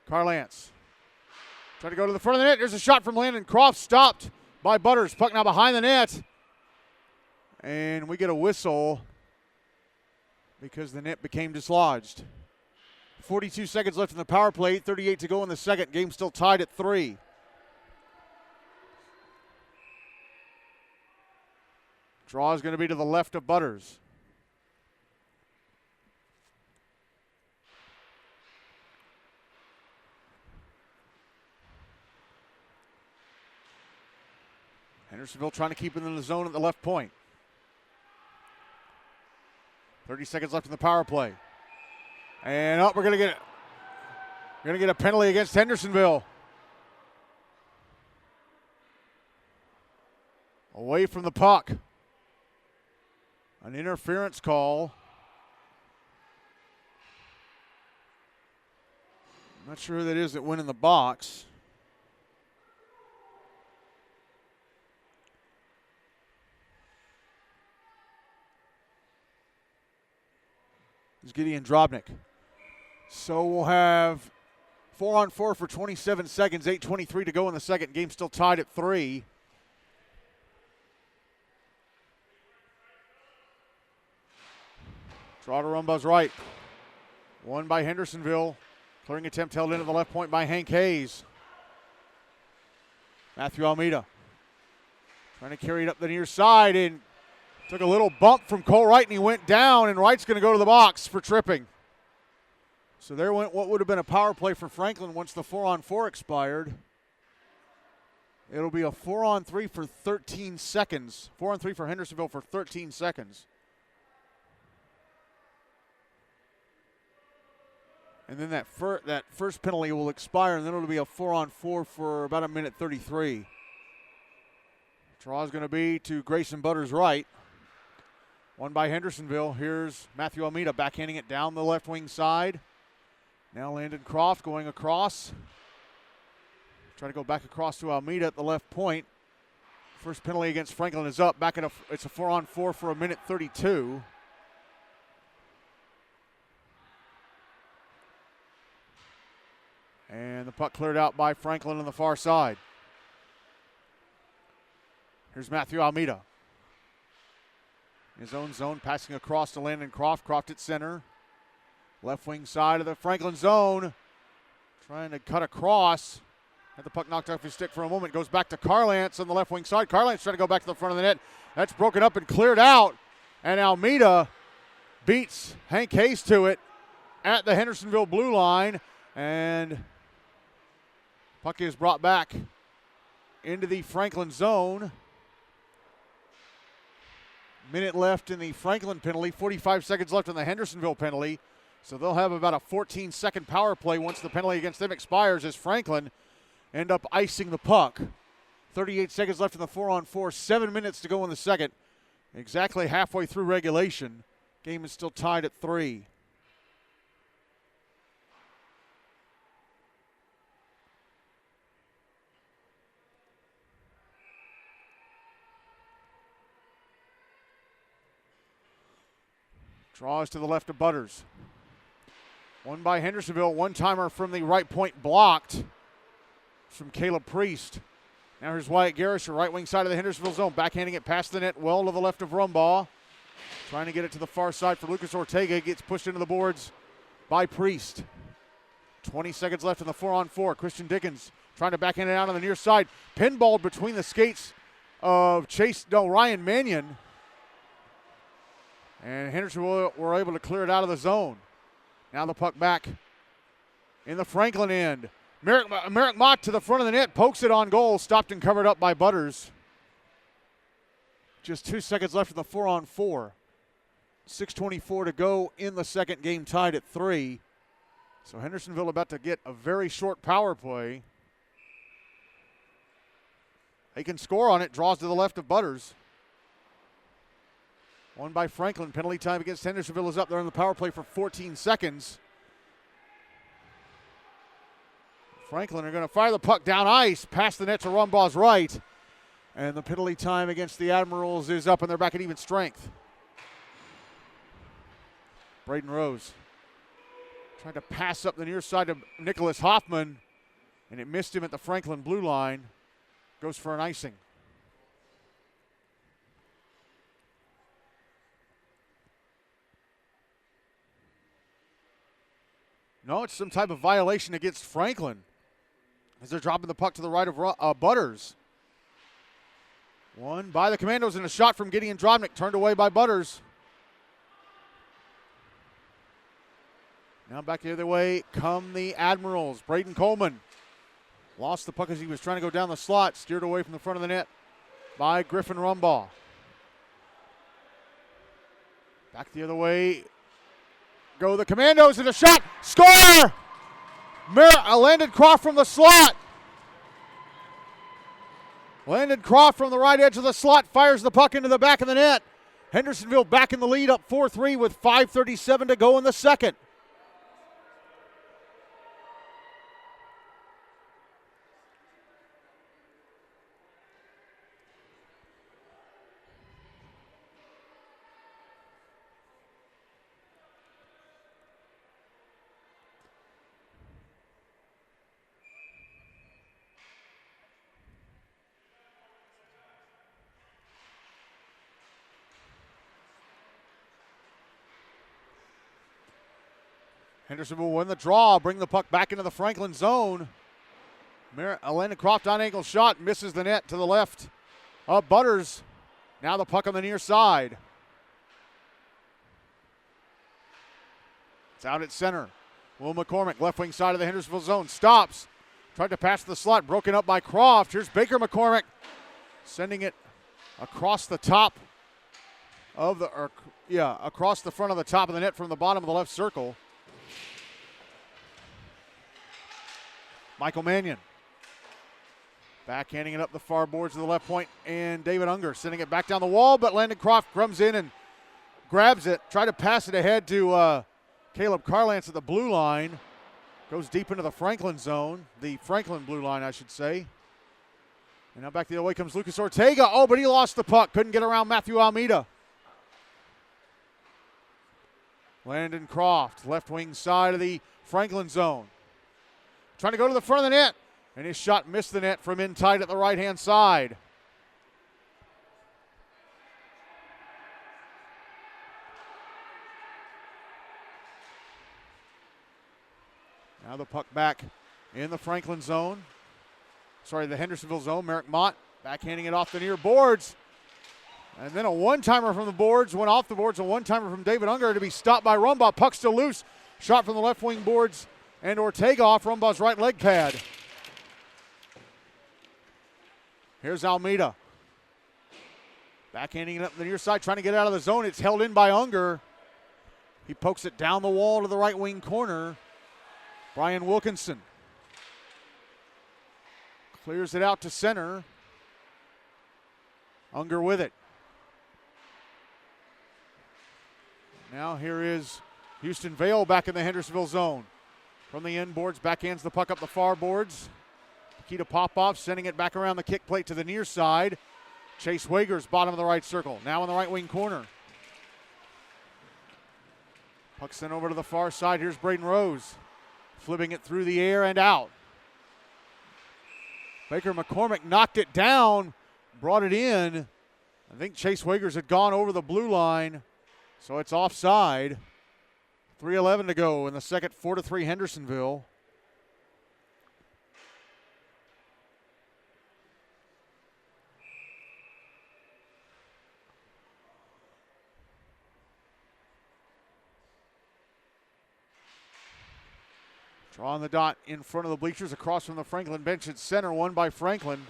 Speaker 1: Carlance trying to go to the front of the net. There's a shot from Landon Croft, stopped by Butters. Puck now behind the net. And we get a whistle because the net became dislodged. 42 seconds left in the power play, 38 to go in the second. Game still tied at 3. Draw is going to be to the left of Butters. Hendersonville trying to keep it in the zone at the left point. 30 seconds left in the power play. And we're going to get a penalty against Hendersonville. Away from the puck. An interference call. I'm not sure who that is that went in the box. It's Gideon Drobnik. So we'll have 4-on-4 for 27 seconds, 8:23 to go in the second. Game still tied at 3. Draw to Rumba's right. Won by Hendersonville. Clearing attempt held in at the left point by Hank Hayes. Matthew Almeida trying to carry it up the near side and took a little bump from Cole Wright, and he went down, and Wright's going to go to the box for tripping. So there went what would have been a power play for Franklin once the 4-on-4 expired. It'll be a 4-on-3 for 13 seconds. 4-on-3 for Hendersonville for 13 seconds. And then that first penalty will expire, and then it'll be a 4-on-4 for about 1:33. Draw is going to be to Grayson Butters' right. Won by Hendersonville. Here's Matthew Almeida backhanding it down the left wing side. Now Landon Croft going across. Trying to go back across to Almeida at the left point. First penalty against Franklin is up. It's a 4-on-4 for 1:32. And the puck cleared out by Franklin on the far side. Here's Matthew Almeida. His own zone, passing across to Landon Croft. Croft at center. Left wing side of the Franklin zone. Trying to cut across. Had the puck knocked off his stick for a moment. Goes back to Carlance on the left wing side. Carlance trying to go back to the front of the net. That's broken up and cleared out. And Almeida beats Hank Hayes to it at the Hendersonville blue line. And puck is brought back into the Franklin zone. Minute left in the Franklin penalty, 45 seconds left in the Hendersonville penalty. So they'll have about a 14-second power play once the penalty against them expires as Franklin end up icing the puck. 38 seconds left in the 4-on-4, 7 minutes to go in the second. Exactly halfway through regulation. Game is still tied at 3. Draws to the left of Butters. One by Hendersonville. One-timer from the right point blocked from Caleb Priest. Now here's Wyatt Garrisher, right wing side of the Hendersonville zone. Backhanding it past the net, well to the left of Rumbaugh. Trying to get it to the far side for Lucas Ortega. Gets pushed into the boards by Priest. 20 seconds left in the 4-on-4. Christian Dickens trying to backhand it out on the near side. Pinballed between the skates of Ryan Mannion. And Hendersonville were able to clear it out of the zone. Now the puck back in the Franklin end. Merrick Mott to the front of the net, pokes it on goal, stopped and covered up by Butters. Just 2 seconds left in the 4-on-4. 6:24 to go in the second, game tied at 3. So Hendersonville about to get a very short power play. They can score on it, draws to the left of Butters. One by Franklin. Penalty time against Hendersonville is up there on the power play for 14 seconds. Franklin are going to fire the puck down ice, past the net to Rumbaugh's right. And the penalty time against the Admirals is up, and they're back at even strength. Braden Rose tried to pass up the near side of Nicholas Hoffman, and it missed him at the Franklin blue line. Goes for an icing. No, it's some type of violation against Franklin, as they're dropping the puck to the right of Butters. One by the Commandos, and a shot from Gideon Drobnik, turned away by Butters. Now back the other way come the Admirals. Braden Coleman lost the puck as he was trying to go down the slot, steered away from the front of the net by Griffin Rumbaugh. Back the other way go the Commandos, and a shot, score! Landon Croft from the slot. Landon Croft from the right edge of the slot fires the puck into the back of the net. Hendersonville back in the lead, up 4-3 with 5:37 to go in the second. Henderson will win the draw, bring the puck back into the Franklin zone. Landon Croft on angle shot, misses the net to the left of Butters. Now the puck on the near side. It's out at center. Will McCormick, left wing side of the Hendersonville zone, stops. Tried to pass the slot, broken up by Croft. Here's Baker McCormick, sending it across the top of the, across the front of the top of the net from the bottom of the left circle. Michael Mannion backhanding it up the far boards of the left point, and David Unger sending it back down the wall, but Landon Croft comes in and grabs it, try to pass it ahead to Caleb Carlance at the blue line. Goes deep into the Franklin zone, the Franklin blue line, I should say. And now back the other way comes Lucas Ortega. Oh, but he lost the puck, couldn't get around Matthew Almeida. Landon Croft, left wing side of the Franklin zone. Trying to go to the front of the net, and his shot missed the net from in tight at the right-hand side. Now the puck back in the Franklin zone. The Hendersonville zone. Merrick Mott backhanding it off the near boards. And then a one-timer from the boards, went off the boards, a one-timer from David Unger to be stopped by Rumbaugh. Puck still loose. Shot from the left wing boards, and Ortega off Rumbaugh's right leg pad. Here's Almeida. Backhanding it up the near side, trying to get out of the zone. It's held in by Unger. He pokes it down the wall to the right wing corner. Brian Wilkinson clears it out to center. Unger with it. Now here is Houston Vale back in the Hendersonville zone. From the end boards, backhands the puck up the far boards. Nikita Popoff sending it back around the kick plate to the near side. Chase Wagers, bottom of the right circle. Now in the right wing corner. Puck sent over to the far side. Here's Braden Rose. Flipping it through the air and out. Baker McCormick knocked it down, brought it in. I think Chase Wagers had gone over the blue line, so it's offside. 3:11 to go in the second, 4-3 Hendersonville. Drawing the dot in front of the bleachers across from the Franklin bench at center, won by Franklin.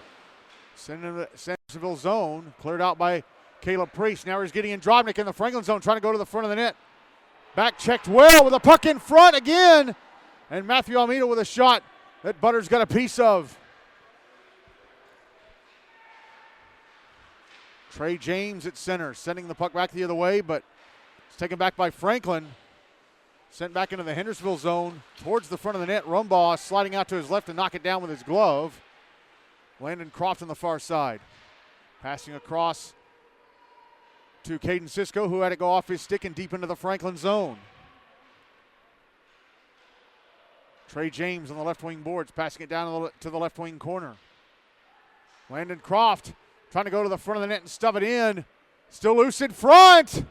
Speaker 1: Sent into the Hendersonville zone, cleared out by Caleb Priest. Now here's Gideon Drobnik in the Franklin zone, trying to go to the front of the net. Back checked well with a puck in front again. And Matthew Almeida with a shot that Butters got a piece of. Trey James at center, sending the puck back the other way, but it's taken back by Franklin. Sent back into the Hendersonville zone towards the front of the net. Rumbaugh sliding out to his left to knock it down with his glove. Landon Croft on the far side. Passing across to Caden Sisko, who had to go off his stick and deep into the Franklin zone. Trey James on the left wing boards, passing it down to the left wing corner. Landon Croft trying to go to the front of the net and stuff it in. Still loose in front.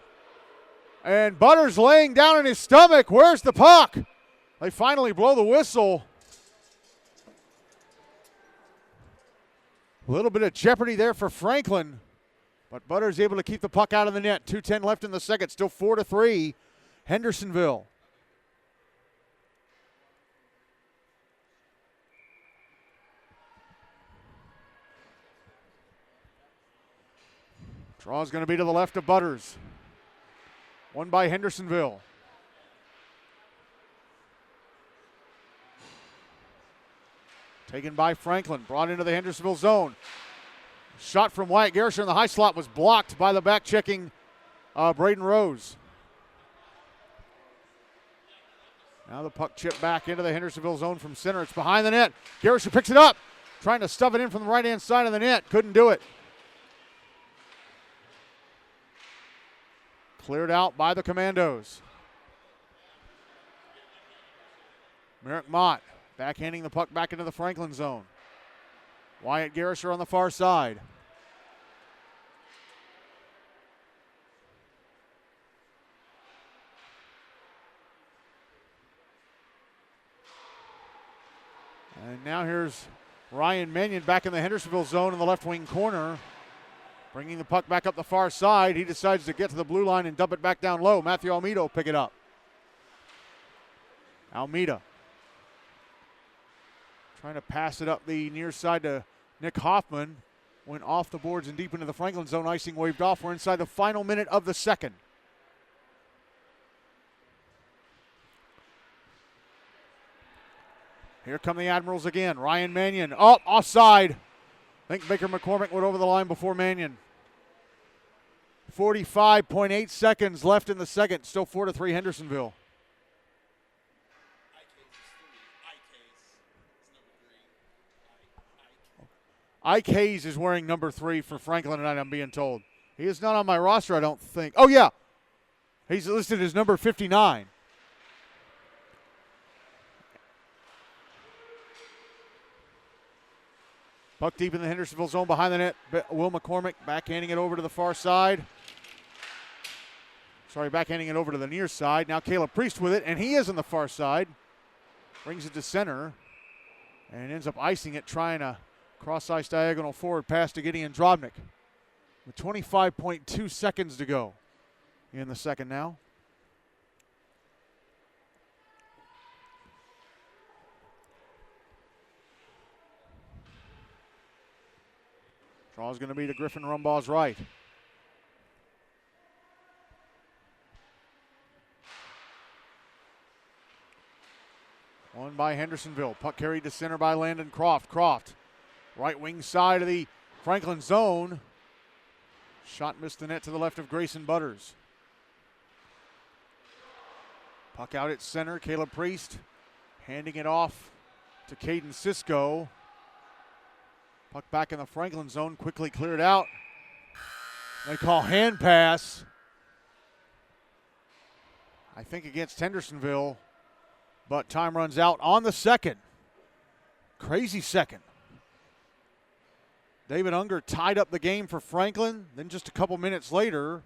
Speaker 1: And Butters laying down on his stomach. Where's the puck? They finally blow the whistle. A little bit of jeopardy there for Franklin, but Butters able to keep the puck out of the net. 2:10 left in the second, still 4-3 Hendersonville. Draw is going to be to the left of Butters. Won by Hendersonville. Taken by Franklin, brought into the Hendersonville zone. Shot from Wyatt Garrisher in the high slot was blocked by the back-checking Braden Rose. Now the puck chipped back into the Hendersonville zone from center. It's behind the net. Garrisher picks it up, trying to stuff it in from the right-hand side of the net. Couldn't do it. Cleared out by the Commandos. Merrick Mott backhanding the puck back into the Franklin zone. Wyatt Garrisher on the far side. And now here's Ryan Mannion back in the Hendersonville zone in the left wing corner. Bringing the puck back up the far side. He decides to get to the blue line and dump it back down low. Matthew Almeida will pick it up. Almeida trying to pass it up the near side to Nick Hoffman. Went off the boards and deep into the Franklin zone. Icing waved off. We're inside the final minute of the second. Here come the Admirals again. Ryan Mannion up, offside. I think Baker McCormick went over the line before Mannion. 45.8 seconds left in the second. Still 4-3 Hendersonville. Ike Hayes is wearing number 3 for Franklin tonight, I'm being told. He is not on my roster, I don't think. Oh, yeah. He's listed as number 59. Puck deep in the Hendersonville zone behind the net. Will McCormick backhanding it over to the far side. Backhanding it over to the near side. Now Caleb Priest with it, and he is on the far side. Brings it to center and ends up icing it, trying a cross-ice diagonal forward pass to Gideon Drobnik. With 25.2 seconds to go in the second now. Draw is going to be to Griffin Rumbaugh's right. Won by Hendersonville. Puck carried to center by Landon Croft. Croft, right wing side of the Franklin zone. Shot missed the net to the left of Grayson Butters. Puck out at center. Caleb Priest handing it off to Caden Sisko. Puck back in the Franklin zone, quickly cleared out. They call hand pass. I think against Hendersonville, but time runs out on the second. Crazy second. David Unger tied up the game for Franklin. Then just a couple minutes later,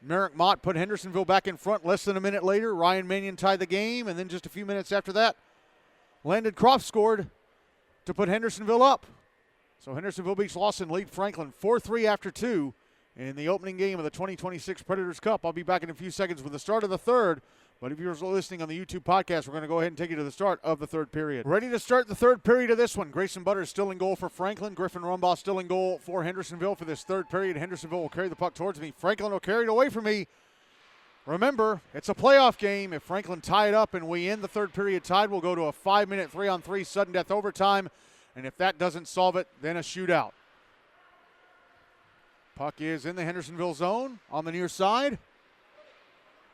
Speaker 1: Merrick Mott put Hendersonville back in front. Less than a minute later, Ryan Mannion tied the game. And then just a few minutes after that, Landon Croft scored to put Hendersonville up. So Hendersonville-Beech-Lawson lead Franklin 4-3 after 2 in the opening game of the 2026 Predators Cup. I'll be back in a few seconds with the start of the third. But if you're listening on the YouTube podcast, we're going to go ahead and take you to the start of the third period. Ready to start the third period of this one. Grayson Butter is still in goal for Franklin. Griffin Rumbaugh still in goal for Hendersonville for this third period. Hendersonville will carry the puck towards me. Franklin will carry it away from me. Remember, it's a playoff game. If Franklin tie it up and we end the third period tied, we'll go to a 5-minute 3-on-3 sudden death overtime. And if that doesn't solve it, then a shootout. Puck is in the Hendersonville zone on the near side.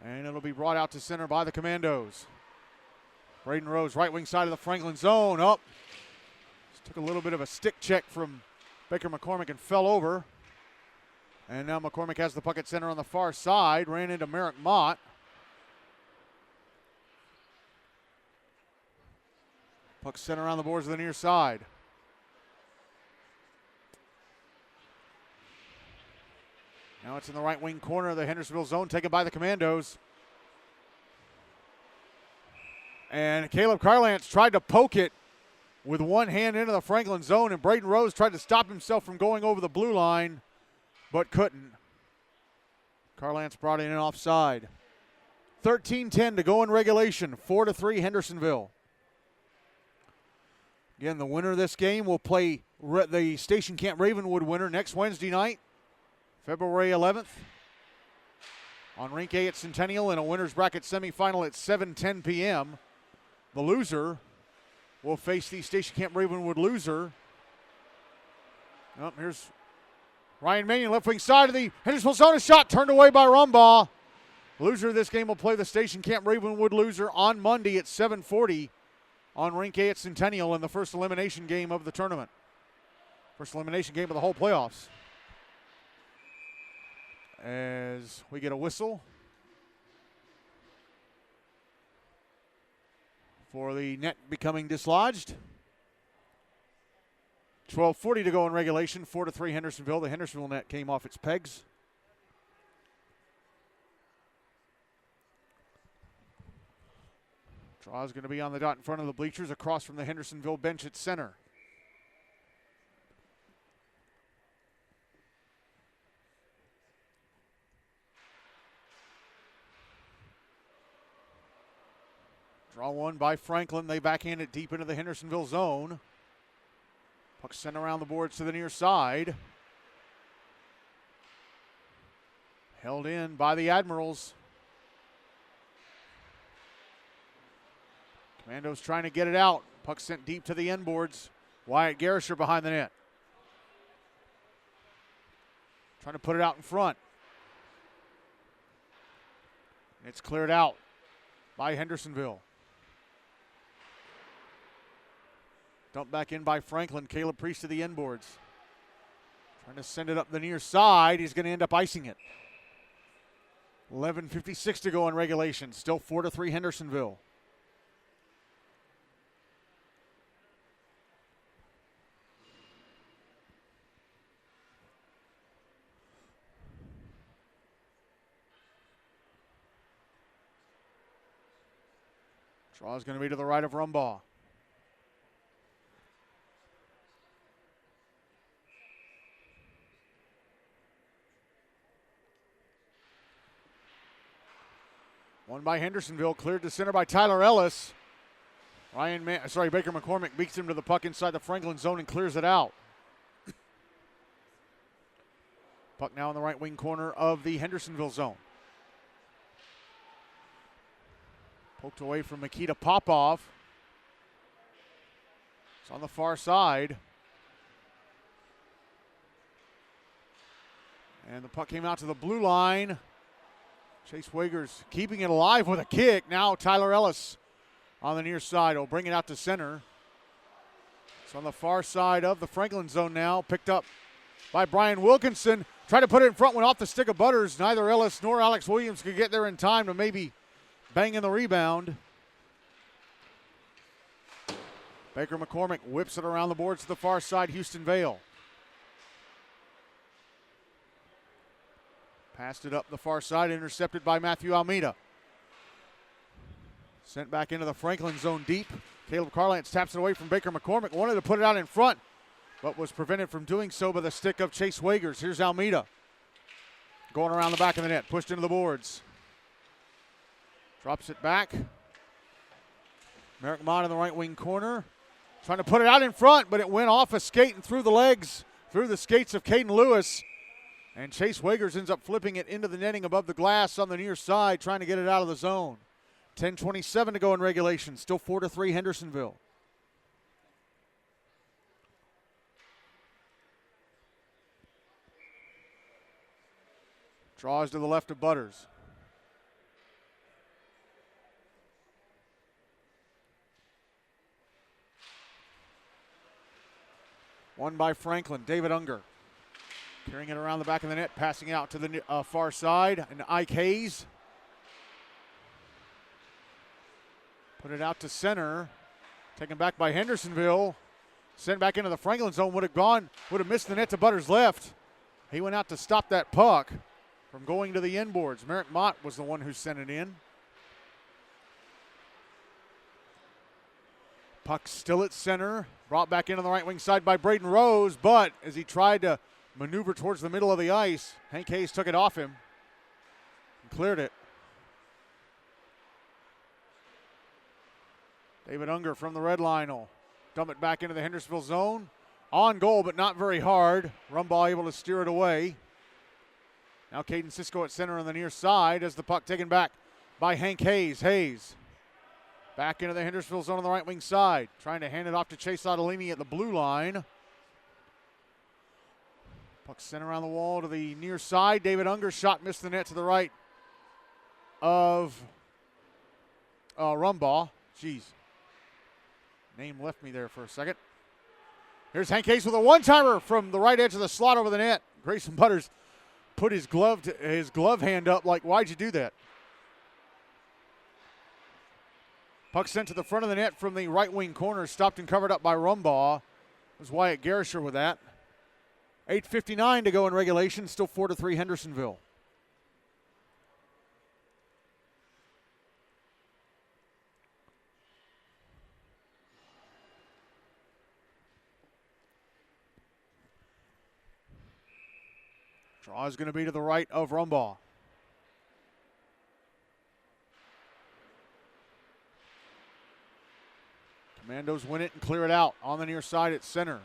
Speaker 1: And it'll be brought out to center by the Commandos. Braden Rose, right wing side of the Franklin zone. Up. Just took a little bit of a stick check from Baker McCormick and fell over. And now McCormick has the puck at center on the far side. Ran into Merrick Mott. Puck sent around the boards of the near side. Now it's in the right wing corner of the Hendersonville zone, taken by the Commandos. And Caleb Carlance tried to poke it with one hand into the Franklin zone, and Braden Rose tried to stop himself from going over the blue line, but couldn't. Carlance brought it in offside. 13-10 to go in regulation, 4-3 Hendersonville. Again, the winner of this game will play the Station Camp Ravenwood winner next Wednesday night, February 11th, on Rink A at Centennial in a winner's bracket semifinal at 7:10 p.m. The loser will face the Station Camp Ravenwood loser. Oh, here's Ryan Mannion, left wing side of the Hendersonville zone. A shot turned away by Rumbaugh. Loser of this game will play the Station Camp Ravenwood loser on Monday at 7:40 on Rink A at Centennial in the first elimination game of the tournament. First elimination game of the whole playoffs. As we get a whistle for the net becoming dislodged. 12:40 to go in regulation, 4-3 Hendersonville. The Hendersonville net came off its pegs. Draw is going to be on the dot in front of the bleachers across from the Hendersonville bench at center. Draw one by Franklin. They backhand it deep into the Hendersonville zone. Puck sent around the boards to the near side. Held in by the Admirals. Commandos trying to get it out. Puck sent deep to the end boards. Wyatt Garisher behind the net. Trying to put it out in front. It's cleared out by Hendersonville. Dumped back in by Franklin. Caleb Priest to the end boards. Trying to send it up the near side. He's going to end up icing it. 11:56 to go in regulation. Still 4-3 Hendersonville. Draw is going to be to the right of Rumbaugh. One by Hendersonville, cleared to center by Tyler Ellis. Baker McCormick beats him to the puck inside the Franklin zone and clears it out. Puck now in the right wing corner of the Hendersonville zone. Poked away from Mikita Popov. It's on the far side. And the puck came out to the blue line. Chase Wagers keeping it alive with a kick. Now Tyler Ellis on the near side will bring it out to center. It's on the far side of the Franklin zone now. Picked up by Brian Wilkinson. Tried to put it in front, went off the stick of Butters. Neither Ellis nor Alex Williams could get there in time to maybe bang in the rebound. Baker McCormick whips it around the boards to the far side, Houston Vale. Passed it up the far side, intercepted by Matthew Almeida. Sent back into the Franklin zone deep. Caleb Carlance taps it away from Baker McCormick. Wanted to put it out in front, but was prevented from doing so by the stick of Chase Wagers. Here's Almeida. Going around the back of the net, pushed into the boards. Drops it back. Merrick Mott in the right wing corner. Trying to put it out in front, but it went off a skate and through the legs, through the skates of Caden Lewis. And Chase Wagers ends up flipping it into the netting above the glass on the near side, trying to get it out of the zone. 10:27 to go in regulation. Still 4-3 Hendersonville. Draws to the left of Butters. Won by Franklin. David Unger carrying it around the back of the net, passing out to the far side. And Ike Hayes put it out to center. Taken back by Hendersonville. Sent back into the Franklin zone. Would have missed the net to Butters' left. He went out to stop that puck from going to the inboards. Merrick Mott was the one who sent it in. Puck still at center. Brought back in on the right wing side by Braden Rose, but as he tried to maneuver towards the middle of the ice, Hank Hayes took it off him and cleared it. David Unger from the red line will dump it back into the Hendersonville zone. On goal, but not very hard. Rumbaugh able to steer it away. Now Caden Cisco at center on the near side as the puck taken back by Hank Hayes. Hayes back into the Hendersonville zone on the right wing side. Trying to hand it off to Chase Ottolini at the blue line. Puck sent around the wall to the near side. David Unger's shot missed the net to the right of Rumbaugh. Jeez. Name left me there for a second. Here's Hank Hayes with a one-timer from the right edge of the slot over the net. Grayson Butters put his glove hand up like, why'd you do that? Puck sent to the front of the net from the right wing corner, stopped and covered up by Rumbaugh. It was Wyatt Garisher with that. 8:59 to go in regulation, still 4-3 Hendersonville. Draw is going to be to the right of Rumbaugh. Commandos win it and clear it out on the near side at center.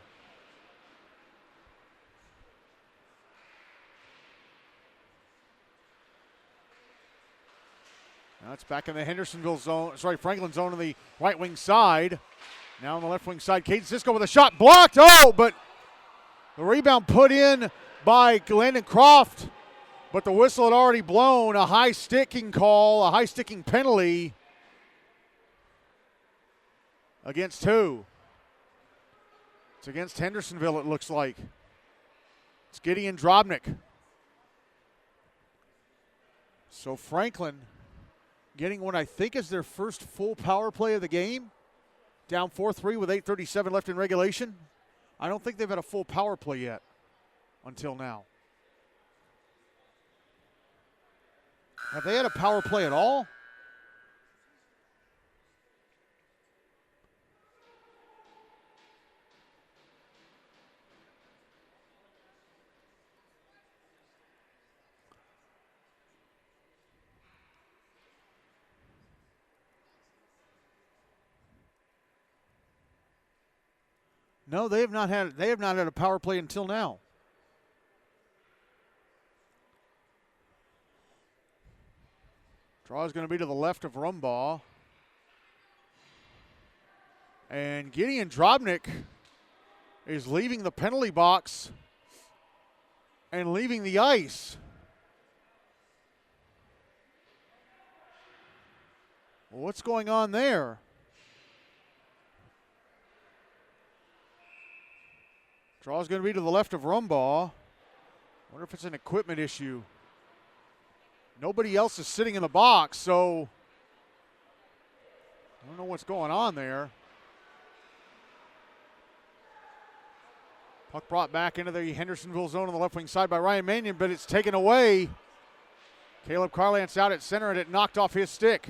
Speaker 1: Now it's back in the Hendersonville zone, Franklin zone on the right wing side. Now on the left wing side, Caden Cisco with a shot blocked. Oh, but the rebound put in by Landon Croft, but the whistle had already blown. A high sticking call, a high sticking penalty against who? It's against Hendersonville, it looks like. It's Gideon Drobnik. So Franklin getting what I think is their first full power play of the game. Down 4-3 with 8:37 left in regulation. I don't think they've had a full power play yet until now. Have they had a power play at all? No, they have not had a power play until now. Draw is going to be to the left of Rumbaugh. And Gideon Drobnik is leaving the penalty box and leaving the ice. Well, what's going on there? Draw is going to be to the left of Rumbaugh. Wonder if it's an equipment issue. Nobody else is sitting in the box, so I don't know what's going on there. Puck brought back into the Hendersonville zone on the left wing side by Ryan Mannion, but it's taken away. Caleb Carlance out at center, and it knocked off his stick.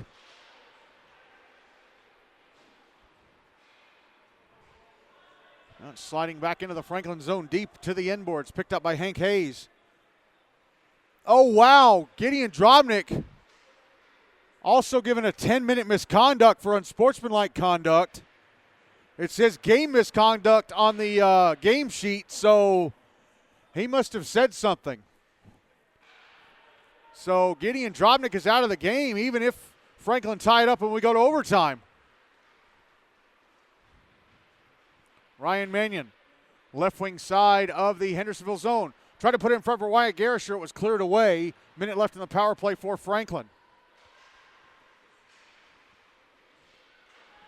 Speaker 1: Now it's sliding back into the Franklin zone deep to the end boards, picked up by Hank Hayes. Oh, wow. Gideon Drobnik also given a 10-minute misconduct for unsportsmanlike conduct. It says game misconduct on the game sheet, so he must have said something. So Gideon Drobnik is out of the game, even if Franklin tie it up and we go to overtime. Ryan Mannion, left wing side of the Hendersonville zone. Tried to put it in front for Wyatt Garisher. It was cleared away. Minute left in the power play for Franklin.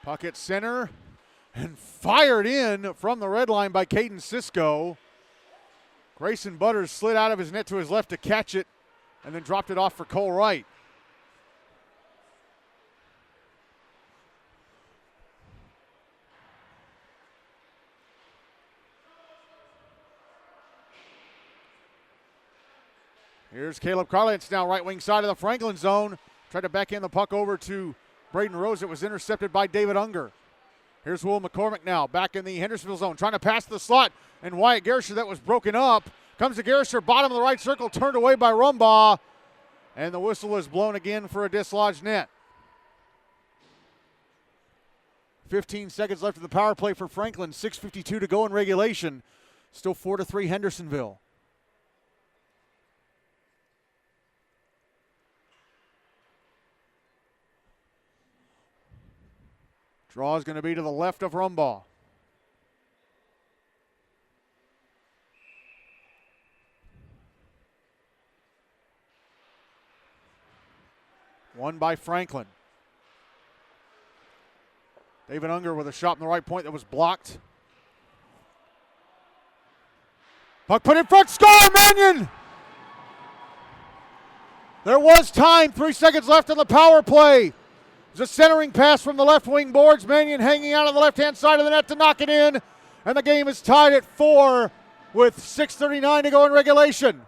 Speaker 1: Puck at center and fired in from the red line by Caden Sisko. Grayson Butters slid out of his net to his left to catch it and then dropped it off for Cole Wright. Here's Caleb Carlance now, right wing side of the Franklin zone. Tried to backhand the puck over to Braden Rose. It was intercepted by David Unger. Here's Will McCormick now, back in the Hendersonville zone, trying to pass the slot, and Wyatt Garisher, that was broken up. Comes to Garisher, bottom of the right circle, turned away by Rumbaugh, and the whistle is blown again for a dislodged net. 15 seconds left in the power play for Franklin, 6:52 to go in regulation. Still 4-3 Hendersonville. Draw is going to be to the left of Rumbaugh. Won by Franklin. David Unger with a shot from the right point that was blocked. Puck put in front, score, Mannion! There was time, 3 seconds left in the power play. There's a centering pass from the left wing boards. Mannion hanging out on the left-hand side of the net to knock it in. And the game is tied at 4 with 6:39 to go in regulation.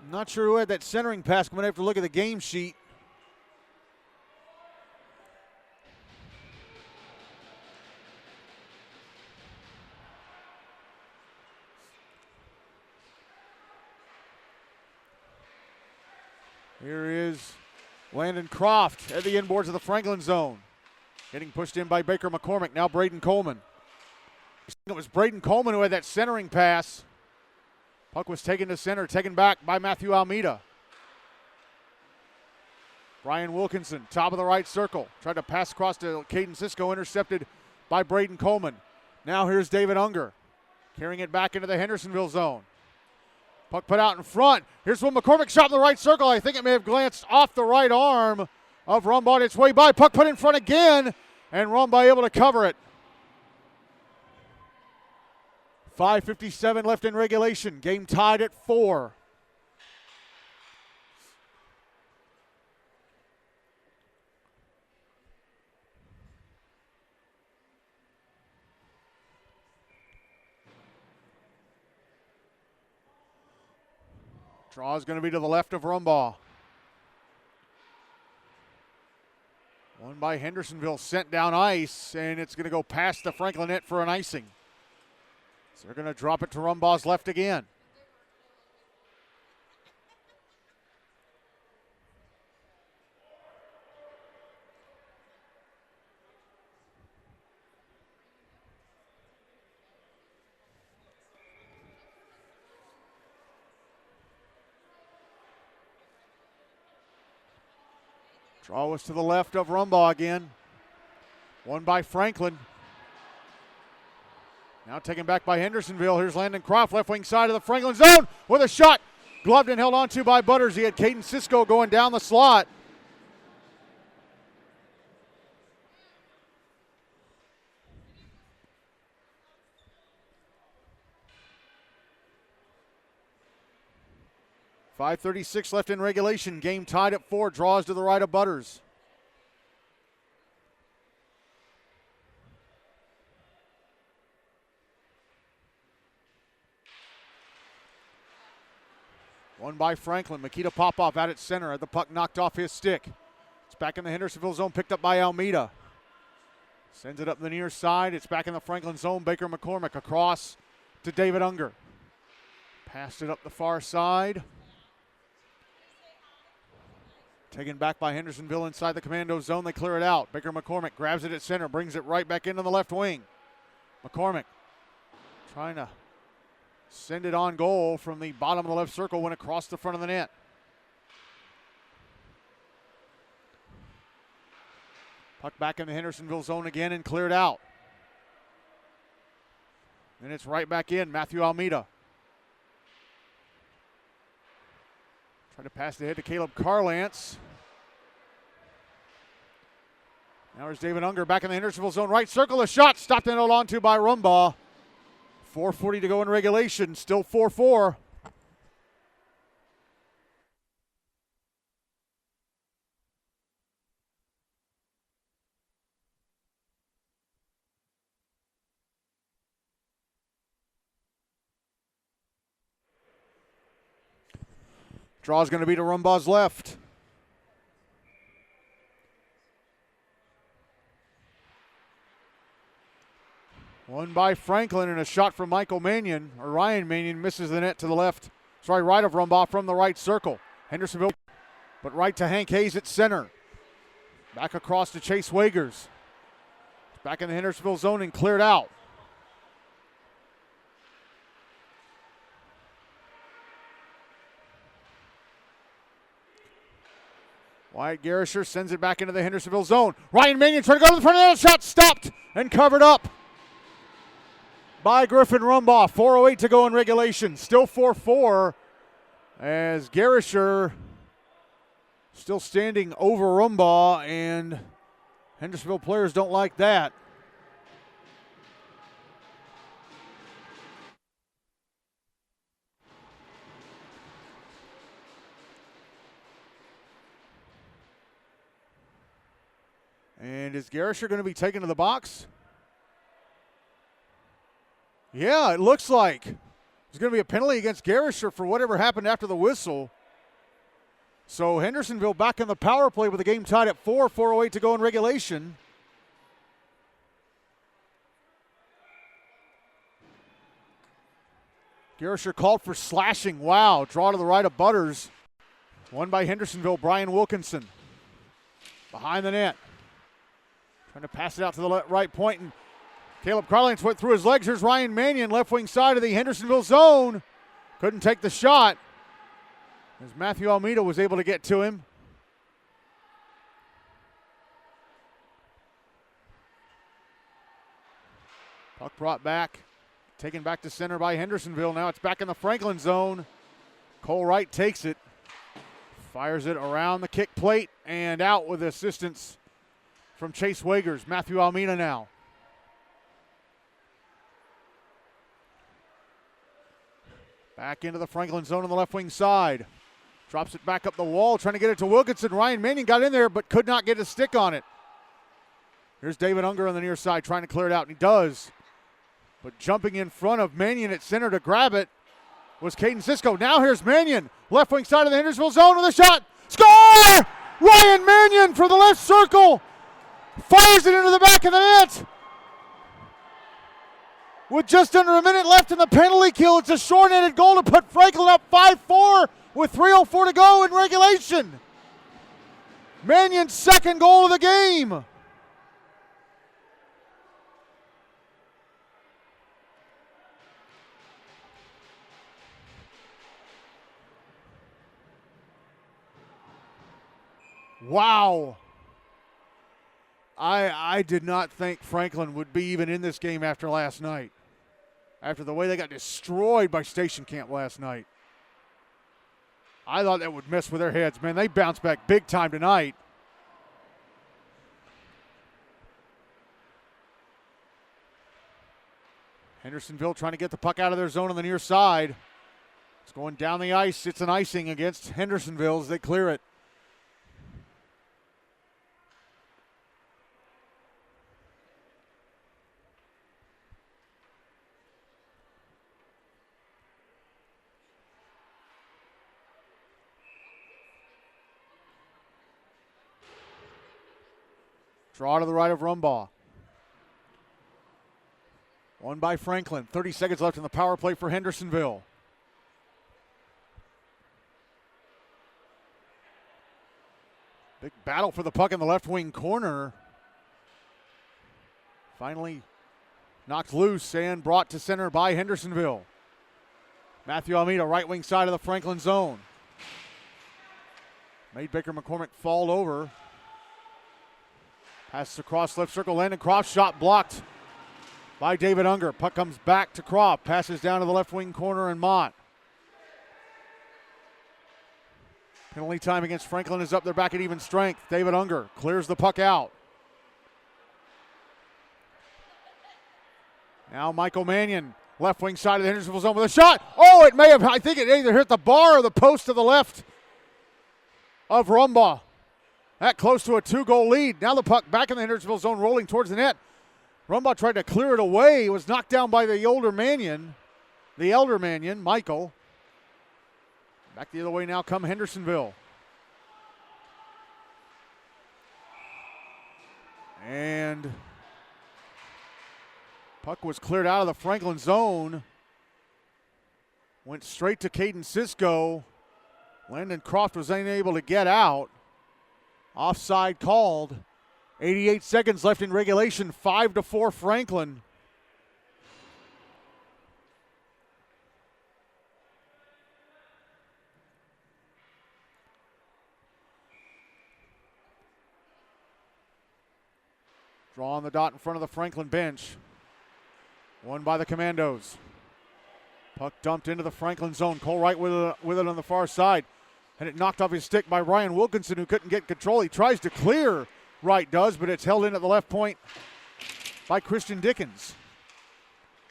Speaker 1: I'm not sure who had that centering pass. I'm going to have to look at the game sheet. Here is Landon Croft at the inboards of the Franklin zone. Getting pushed in by Baker McCormick. Now Braden Coleman. It was Braden Coleman who had that centering pass. Puck was taken to center, taken back by Matthew Almeida. Brian Wilkinson, top of the right circle. Tried to pass across to Caden Sisko, intercepted by Braden Coleman. Now here's David Unger, carrying it back into the Hendersonville zone. Puck put out in front. Here's Will McCormick, shot in the right circle. I think it may have glanced off the right arm of Rumbaugh. Its way by. Puck put in front again, and Rumbaugh able to cover it. 5:57 left in regulation. Game tied at 4. Draw is going to be to the left of Rumbaugh. One by Hendersonville, sent down ice, and it's going to go past the Franklin net for an icing. So they're going to drop it to Rumbaugh's left again. Draw was to the left of Rumbaugh again. One by Franklin. Now taken back by Hendersonville. Here's Landon Croft, left wing side of the Franklin zone with a shot. Gloved and held on to by Butters. He had Caden Sisko going down the slot. 5:36 left in regulation. Game tied at 4. Draws to the right of Butters. One by Franklin. Makita Popoff out at center. Had the puck knocked off his stick. It's back in the Hendersonville zone, picked up by Almeida. Sends it up the near side. It's back in the Franklin zone. Baker McCormick across to David Unger. Passed it up the far side. Taken back by Hendersonville inside the commando zone. They clear it out. Baker McCormick grabs it at center, brings it right back into the left wing. McCormick trying to send it on goal from the bottom of the left circle, went across the front of the net. Puck back in the Hendersonville zone again and cleared out. Then it's right back in. Matthew Almeida. Trying to pass it ahead to Caleb Carlance. Now there's David Unger back in the Hendersonville zone. Right circle, a shot stopped and held on to by Rumbaugh. 4:40 to go in regulation, still 4-4. Draw's going to be to Rumbaugh's left. One by Franklin and a shot from Michael Mannion, or Ryan Mannion misses the net to the left. Sorry, right of Rumbaugh from the right circle. Hendersonville, but right to Hank Hayes at center. Back across to Chase Wagers. Back in the Hendersonville zone and cleared out. Wyatt Garisher sends it back into the Hendersonville zone. Ryan Mannion trying to go to the front of the net. Shot stopped and covered up by Griffin Rumbaugh. 4:08 to go in regulation. Still 4-4 as Garisher still standing over Rumbaugh, and Hendersonville players don't like that. And is Garisher going to be taken to the box? Yeah, it looks like there's going to be a penalty against Garisher for whatever happened after the whistle. So Hendersonville back in the power play with the game tied at 4, 4:08 to go in regulation. Garisher called for slashing. Wow, draw to the right of Butters. One by Hendersonville, Brian Wilkinson. Behind the net. Trying to pass it out to the right point, and Caleb Carlance went through his legs. Here's Ryan Mannion, left wing side of the Hendersonville zone. Couldn't take the shot as Matthew Almeida was able to get to him. Puck brought back, taken back to center by Hendersonville. Now it's back in the Franklin zone. Cole Wright takes it, fires it around the kick plate and out with assistance from Chase Wagers. Matthew Almeida now. Back into the Franklin zone on the left wing side. Drops it back up the wall, trying to get it to Wilkinson. Ryan Mannion got in there, but could not get a stick on it. Here's David Unger on the near side, trying to clear it out, and he does. But jumping in front of Mannion at center to grab it was Caden Sisko. Now here's Mannion, left wing side of the Hendersonville zone with a shot. Score! Ryan Mannion for the left circle. Fires it into the back of the net. With just under a minute left in the penalty kill, it's a short-handed goal to put Franklin up 5-4 with 3:04 to go in regulation. Mannion's second goal of the game. Wow. I did not think Franklin would be even in this game after last night. After the way they got destroyed by Station Camp last night. I thought that would mess with their heads. Man, they bounced back big time tonight. Hendersonville trying to get the puck out of their zone on the near side. It's going down the ice. It's an icing against Hendersonville as they clear it. Draw to the right of Rumbaugh. Won by Franklin. 30 seconds left in the power play for Hendersonville. Big battle for the puck in the left wing corner. Finally knocked loose and brought to center by Hendersonville. Matthew Almeida, right wing side of the Franklin zone. Made Baker McCormick fall over. Passes across left circle. Landon Croft, shot blocked by David Unger. Puck comes back to Croft. Passes down to the left wing corner and Mott. Penalty time against Franklin is up. They're back at even strength. David Unger clears the puck out. Now Michael Mannion, left wing side of the Hendersonville zone with a shot. Oh, it may have, I think it either hit the bar or the post to the left of Rumbaugh. That close to a 2-goal lead. Now the puck back in the Hendersonville zone, rolling towards the net. Rumbaugh tried to clear it away. It was knocked down by the elder Mannion, Michael. Back the other way now come Hendersonville. And puck was cleared out of the Franklin zone. Went straight to Caden Sisko. Landon Croft was unable to get out. Offside called. 88 seconds left in regulation. 5-4 Franklin. Draw on the dot in front of the Franklin bench. Won by the Commandos. Puck dumped into the Franklin zone. Cole Wright with it on the far side. And it knocked off his stick by Ryan Wilkinson, who couldn't get control. He tries to clear, Wright does, but it's held in at the left point by Christian Dickens.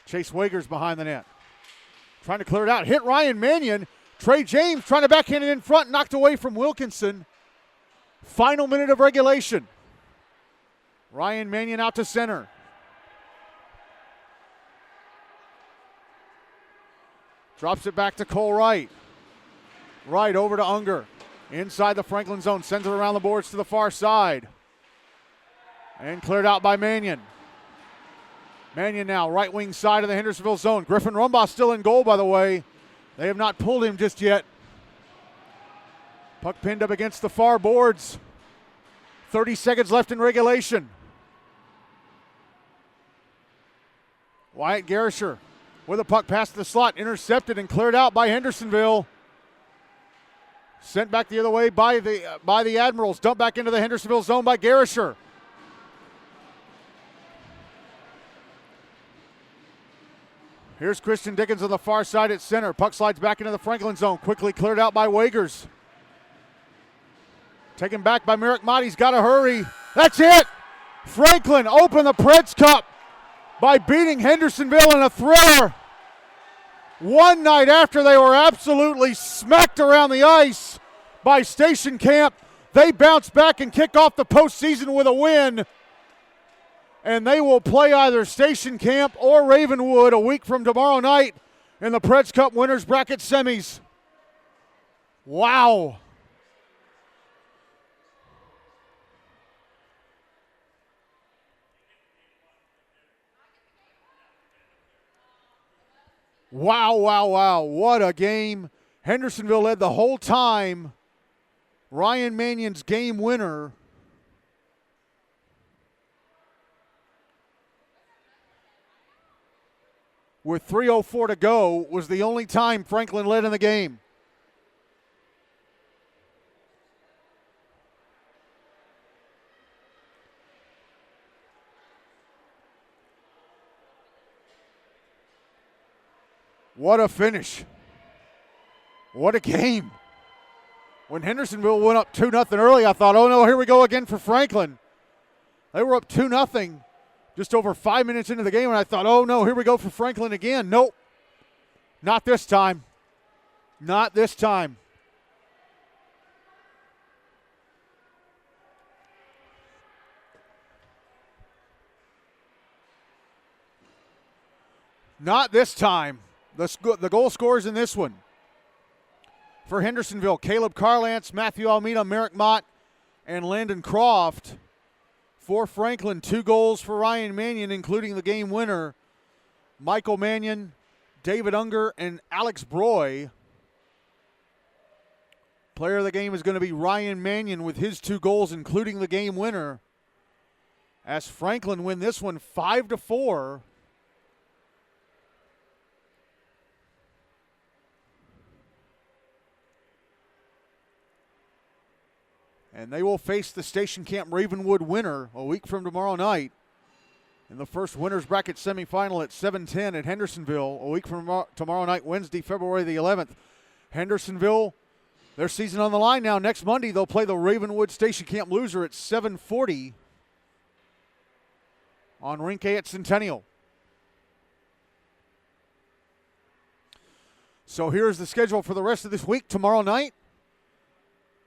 Speaker 1: Chase Wagers behind the net. Trying to clear it out. Hit Ryan Mannion. Trey James trying to backhand it in front, knocked away from Wilkinson. Final minute of regulation. Ryan Mannion out to center. Drops it back to Cole Wright. Wright over to Unger. Inside the Franklin zone. Sends it around the boards to the far side. And cleared out by Mannion. Mannion now, right wing side of the Hendersonville zone. Griffin Rumbaugh still in goal, by the way. They have not pulled him just yet. Puck pinned up against the far boards. 30 seconds left in regulation. Wyatt Garisher with a puck past the slot. Intercepted and cleared out by Hendersonville. Sent back the other way by the Admirals. Dumped back into the Hendersonville zone by Garisher. Here's Christian Dickens on the far side at center. Puck slides back into the Franklin zone. Quickly cleared out by Wagers. Taken back by Merrick Mott. He's got to hurry. That's it! Franklin opened the Preds Cup by beating Hendersonville in a thriller. One night after they were absolutely smacked around the ice by Station Camp, they bounce back and kick off the postseason with a win. And they will play either Station Camp or Ravenwood a week from tomorrow night in the Preds Cup Winners Bracket Semis. Wow. Wow, wow, wow. What a game. Hendersonville led the whole time. Ryan Mannion's game winner. With 3:04 to go, was the only time Franklin led in the game. What a finish. What a game. When Hendersonville went up 2-0 early, I thought, oh no, here we go again for Franklin. They were up 2-0 just over 5 minutes into the game, and I thought, oh no, here we go for Franklin again. Nope, not this time. Not this time. Not this time. The goal scorers in this one. For Hendersonville, Caleb Carlance, Matthew Almeida, Merrick Mott, and Landon Croft. For Franklin, 2 goals for Ryan Mannion, including the game winner, Michael Mannion, David Unger, and Alex Broy. Player of the game is going to be Ryan Mannion with his 2 goals, including the game winner. As Franklin win this one 5-4. And they will face the Station Camp Ravenwood winner a week from tomorrow night in the first winners bracket semifinal at 7:10 at Hendersonville a week from tomorrow night, Wednesday, February the 11th. Hendersonville, their season on the line now. Next Monday, they'll play the Ravenwood Station Camp loser at 7:40 on Rink A at Centennial. So here's the schedule for the rest of this week. Tomorrow night,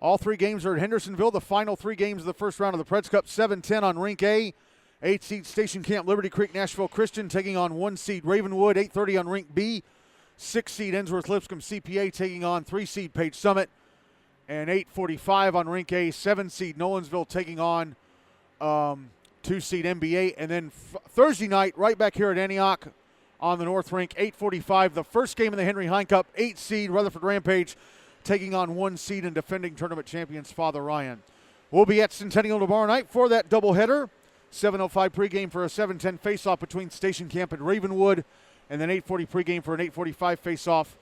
Speaker 1: all 3 games are at Hendersonville. The final 3 games of the first round of the Preds Cup, 7:10 on Rink A. 8-seed Station Camp Liberty Creek Nashville Christian taking on 1-seed Ravenwood. 8:30 on Rink B. 6-seed Ensworth Lipscomb CPA taking on 3-seed Page Summit. And 8:45 on Rink A, 7-seed Nolensville taking on 2-seed NBA. And then Thursday night, right back here at Antioch on the North Rink, 8:45, the first game in the Henry Hine Cup, 8-seed Rutherford Rampage taking on 1-seed and defending tournament champions Father Ryan. We'll be at Centennial tomorrow night for that doubleheader. 7:05 pregame for a 7:10 face-off between Station Camp and Ravenwood, and then 8:40 pregame for an 8:45 face-off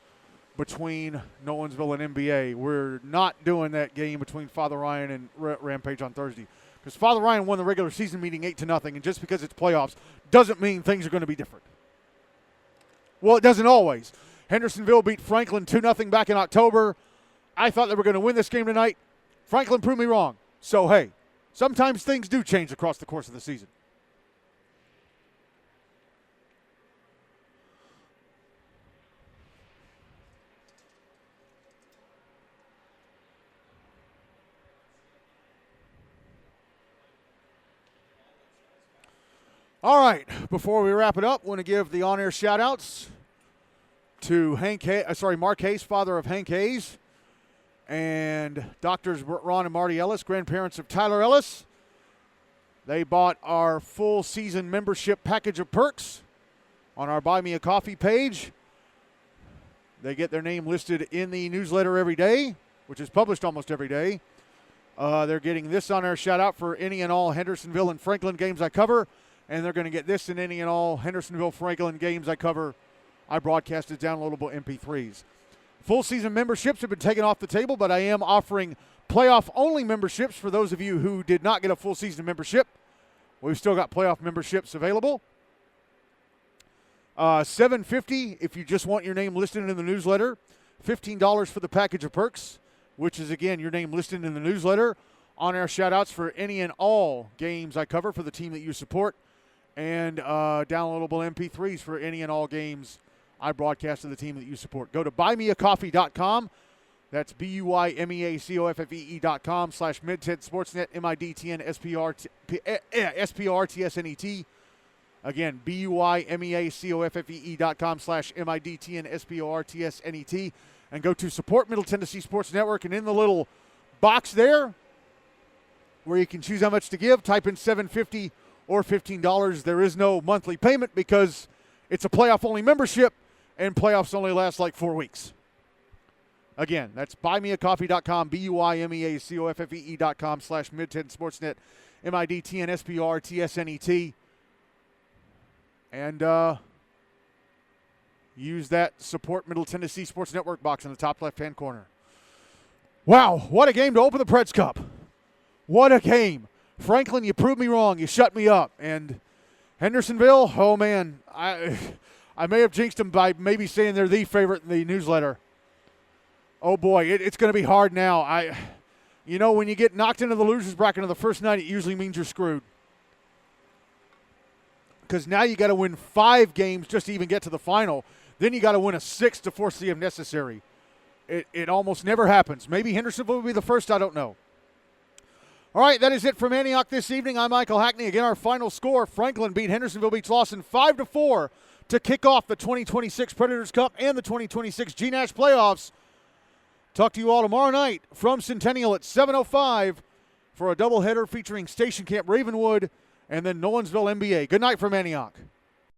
Speaker 1: between Nolensville and NBA. We're not doing that game between Father Ryan and Rampage on Thursday because Father Ryan won the regular season meeting 8-0, and just because it's playoffs doesn't mean things are going to be different. Well, it doesn't always. Hendersonville beat Franklin 2-0 back in October. I thought they were going to win this game tonight. Franklin proved me wrong. So, hey, sometimes things do change across the course of the season. All right, before we wrap it up, I want to give the on-air shout-outs to Mark Hayes, father of Hank Hayes, and doctors Ron and Marty Ellis, grandparents of Tyler Ellis. They bought our full season membership package of perks on our Buy Me a Coffee page. They get their name listed in the newsletter every day, which is published almost every day. They're getting this on our shout out for any and all Hendersonville and Franklin games I cover, and they're going to get this in any and all Hendersonville Franklin games I cover. I broadcast as downloadable MP3s. Full season memberships have been taken off the table, but I am offering playoff-only memberships for those of you who did not get a full season membership. We've still got playoff memberships available. $7.50 if you just want your name listed in the newsletter. $15 for the package of perks, which is, again, your name listed in the newsletter. On-air shout-outs for any and all games I cover for the team that you support. And downloadable MP3s for any and all games I broadcast to the team that you support. Go to buymeacoffee.com. That's BUYMEACOFFEE.com/MidTED Sportsnet, MIDTN Again, BUYMEACOFFEE.com/MIDTN. And go to Support Middle Tennessee Sports Network. And in the little box there where you can choose how much to give, type in $7.50 or $15. There is no monthly payment because it's a playoff-only membership, and playoffs only last like 4 weeks. Again, that's buymeacoffee.com, BUYMEACOFFEE.com/MidTED Sportsnet, MIDTN. And use that Support Middle Tennessee Sports Network box in the top left-hand corner. Wow, what a game to open the Preds Cup. What a game. Franklin, you proved me wrong. You shut me up. And Hendersonville, oh, man, I may have jinxed them by maybe saying they're the favorite in the newsletter. Oh, boy, it's going to be hard now. When you get knocked into the loser's bracket on the first night, it usually means you're screwed. Because now you got to win 5 games just to even get to the final. Then you got to win a 6th to force the if necessary. It almost never happens. Maybe Hendersonville will be the first, I don't know. All right, that is it from Antioch this evening. I'm Michael Hackney. Again, our final score, Franklin beat Hendersonville-Beech-Lawson 5-4 to kick off the 2026 Predators Cup and the 2026 GNASH playoffs. Talk to you all tomorrow night from Centennial at 7:05 for a doubleheader featuring Station Camp Ravenwood and then Nolensville NBA. Good night from Antioch.